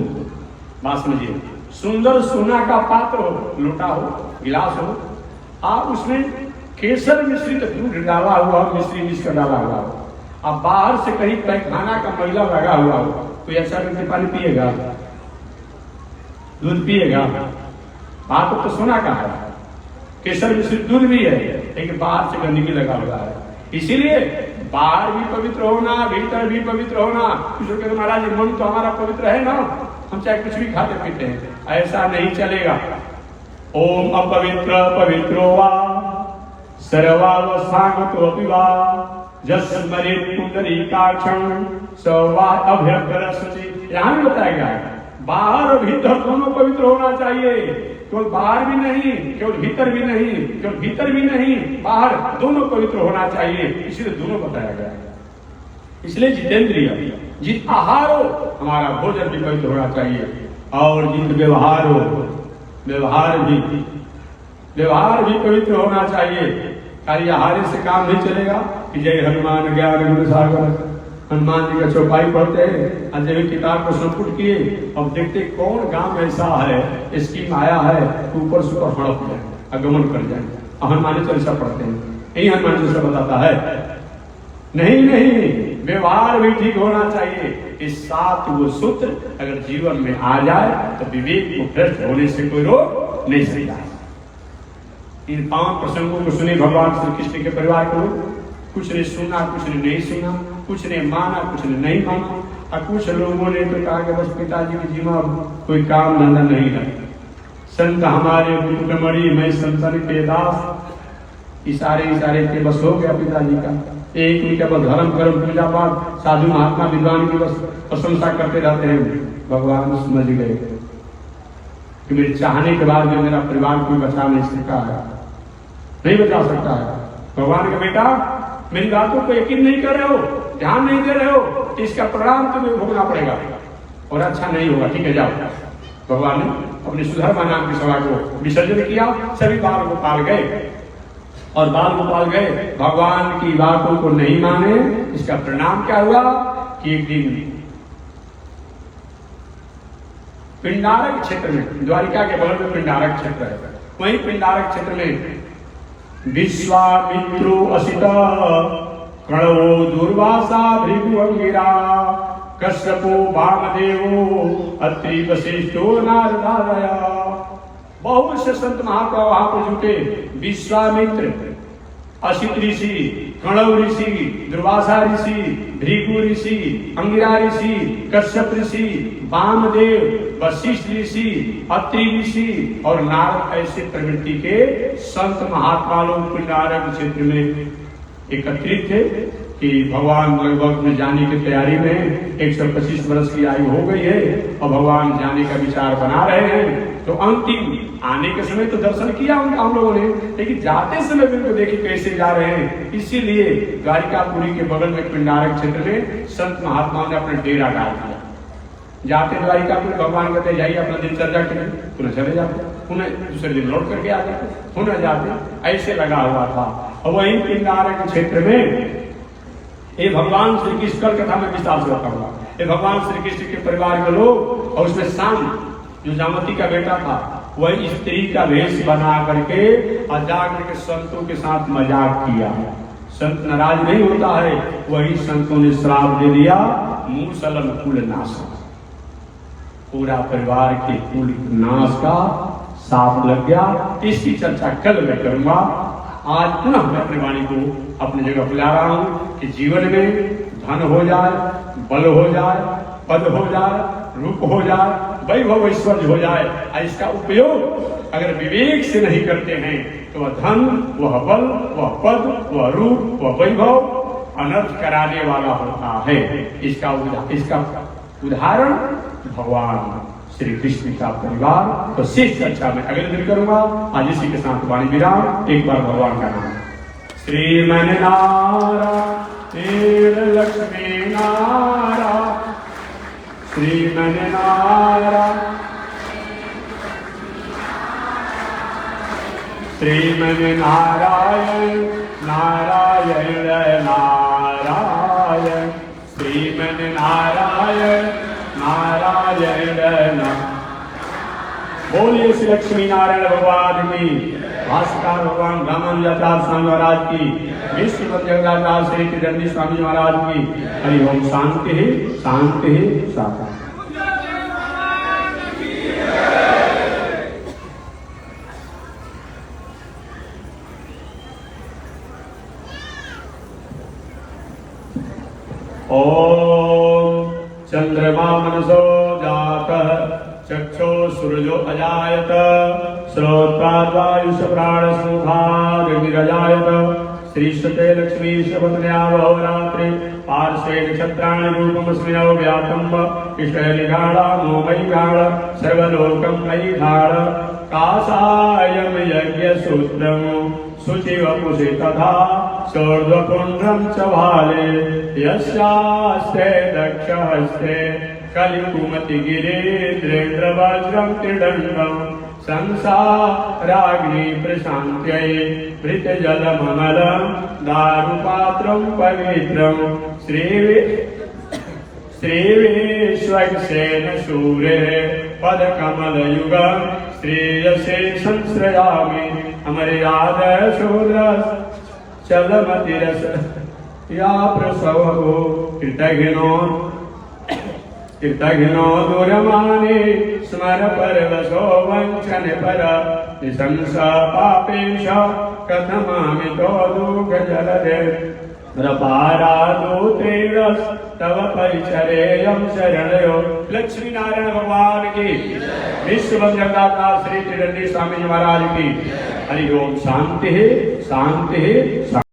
बात समझिए। सुंदर सोना का पात्र हो, लोटा हो, गिलास हो, आप उसमें केसर मिश्रित दूध डाला हुआ हो, मिश्री मिश्र कर डाला हुआ हो, अब बाहर से कहीं पैखाना का मैला लगा हुआ हो, कोई अच्छा करके पानी पिएगा? दूध पिएगा? बात तो सोना का है, केसर मिश्रित दूध भी है, लेकिन बाहर से गंदगी लगा हुआ है। इसीलिए बाहर भी पवित्र होना, भीतर भी पवित्र होना। कुछ लोग कहते महाराज मन तो हमारा पवित्र है ना, हम चाहे कुछ भी खाते पीते हैं, ऐसा नहीं चलेगा। ओम अपवित्र पवित्रो वा सर्वावसानतो वा जस्मरे पुंडरीकाक्षं सवा अभ्यर्गरसति। यहाँ भी बताया गया है बाहर और भीतर दोनों पवित्र होना चाहिए। केवल बाहर भी नहीं, केवल भीतर भी नहीं, केवल भीतर भी नहीं, बाहर दोनों पवित्र होना चाहिए। इसलिए दोनों बताया गया है। इसलिए जितेंद्रिय, जित आहार हो हमारा भोजन भी पवित्र होना चाहिए, और जित व्यवहार हो व्यवहार भी पवित्र होना चाहिए। खाली आहार से काम नहीं चलेगा कि जय हनुमान ज्ञान गुण सागर, हनुमान जी का चौपाई पढ़ते हैं, अजय किताब को संपुट किए, अब देखते कौन गांव ऐसा है स्कीम आया है ऊपर से ऊपर हड़प जाए, आगमन कर जाए, हनुमान चालीसा पढ़ते हैं, यही हनुमान चालीसा बताता है। नहीं, व्यवहार भी ठीक होना चाहिए। इस 7 वो सूत्र अगर जीवन में आ जाए तो विवेक को भ्रष्ट होने से कोई रोक नहीं सकता। इन 5 प्रसंगों को सुने भगवान श्री कृष्ण के परिवार को, कुछ ने सुना, कुछ ने नहीं सुना, कुछ ने माना, कुछ ने नहीं माना, और कुछ लोगों ने तो कहा कि बस पिताजी की जीवा कोई काम धंधा नहीं है, संत हमारे बुटमणि मैं संतन के दास, इशारे के बस हो गया पिताजी का। एक उनके बस धर्म कर्म पूजा पाठ साधु महात्मा विद्वान की बस प्रशंसा करते रहते हैं। भगवान समझ गए कि मेरे चाहने के बाद जो मेरा परिवार कोई बचा नहीं सकता है, नहीं बचा सकता है। भगवान का बेटा मेरी बातों को यकीन नहीं कर रहे हो, ध्यान नहीं दे रहे हो, इसका परिणाम तुम्हें भोगना पड़ेगा और अच्छा नहीं होगा, ठीक है जाओ। भगवान ने अपने सुधर्मा नाम की सभा को विसर्जन किया, सभी बाल गोपाल गए और बाल गोपाल गए, भगवान की बातों को नहीं माने। इसका परिणाम क्या हुआ कि एक दिन पिंडारक क्षेत्र में, द्वारिका के बगल में पिंडारक क्षेत्र है, वहीं पिंडारक क्षेत्र में विश्वामित्रो असित कणवो दुर्वासा भृगु अंगिरा कश्यपो वामदेवो अत्रि वशिष्ठो नारदादया। बहुत से संत महात्मा वहां पर जुटे, विश्वामित्र, असित ऋषि, कणव ऋषि, दुर्वासा ऋषि, भृगु ऋषि, अंगिरा ऋषि, कश्यप ऋषि, वामदेव, वशिष्ठ ऋषि, अत्रि ऋषि और नारद, ऐसे प्रवृत्ति के संत महात्मा लोग पिंडारक क्षेत्र में एकत्रित थे कि भगवान लगभग में जाने की तैयारी में 125 वर्ष की आयु हो गई है और भगवान जाने का विचार बना रहे हैं। तो अंतिम आने के समय तो दर्शन किया उनका हम लोगों ने, लेकिन जाते समय भी उनको देखे कैसे जा रहे हैं। इसीलिए द्वारिकापुरी के बगल में पिंडारक क्षेत्र में संत महात्माओं ने अपना डेरा डाल दिया। जाते द्वारिकापुर भगवान कहते जाइए अपना दिनचर्या करें, पुनः चले जाते, पुनः दूसरे दिन लौट करके आ जाते, पुनः जाते, ऐसे लगा हुआ था। और वही पिंडारक क्षेत्र में ये भगवान श्री कृष्ण कल कथा में विस्तार से बताऊंगा, ये भगवान श्री कृष्ण के परिवार के लोग और उसमें शाम जो जामती का बेटा था वही स्त्री का वेश बना करके और जाकर के संतों के साथ मजाक किया। संत नाराज नहीं होता है, वही संतों ने श्राप दे दिया, मूसलम कुल नाश, पूरा परिवार के कुल नाश का साफ लग गया। इसकी चर्चा कल मैं करूंगा। आज पुनः मैं अपनी वाणी को अपनी जगह पर ला रहा हूं कि जीवन में धन हो जाए, बल हो जाए, पद हो जाए, रूप हो जाए, वैभव ऐश्वर्य हो जाए, इसका उपयोग अगर विवेक से नहीं करते हैं तो वह धन, वह बल, वह पद, वह रूप, वह वैभव अनर्थ कराने वाला होता है। इसका उदाहरण भगवान श्री कृष्ण का परिवार। तो शेष चर्चा में अगले दिन करूंगा। आज इसी के साथ वाणी विराम। एक बार भगवान का नाम श्रीमन नारायण लक्ष्मी नारायण, श्रीमन नारायण, श्रीमन नारायण नारायण नारायण, श्रीमन नारायण नारायण। बोलिए श्री लक्ष्मी नारायण भगवान की, भास्कर भगवान रामानुजाचार्य स्वामी महाराज की, विश्व जगदाचार्य श्री त्रिदंडी स्वामी महाराज की। हरि ओम। शांति ही शांति ही शांति। ओम चंद्रमा मनसो जातः चक्षो सूर्यो अजायत, श्रोत्राद्वायुष प्राण सुखाग्निरजायत, श्रीशते लक्ष्मी शपथया बहुरात्रि पार्श्वे नक्षत्राणि रूपमस्मिनौ व्यातम्ब कृष्णलिगाढा मोमयिगाढ सर्वलोकं मयिगाढ काषायं यज्ञसूत्रं शुचिवपुषि तथा शोर्ध्वपुण्ड्रं च भाले यस्यास्ते दक्षहस्ते कलिकुमतिगिरिन्द्रेन्द्रवज्रं त्रिदण्डं संसाराग्नि प्रशान्त्यै भृतजलममलं दारुपात्रं पवित्रं श्रीविश्वक्सेन सूरेः पदकमलयुगं श्रेयसे संश्रयामि अमर्यादशूद्रः चलमतिरस या प्रसवो कृतघ्नो दूरमाने स्मर परवशो वञ्चन पर निशंस पापेश कथमामितो दुःखजलधे रपारादूतेरस तव परिचरेयं शरणयो। लक्ष्मी नारायण भगवान की, विश्व जगदाता श्री त्रिदंडी स्वामी जी महाराज की। हरि ओम। शांति शांति।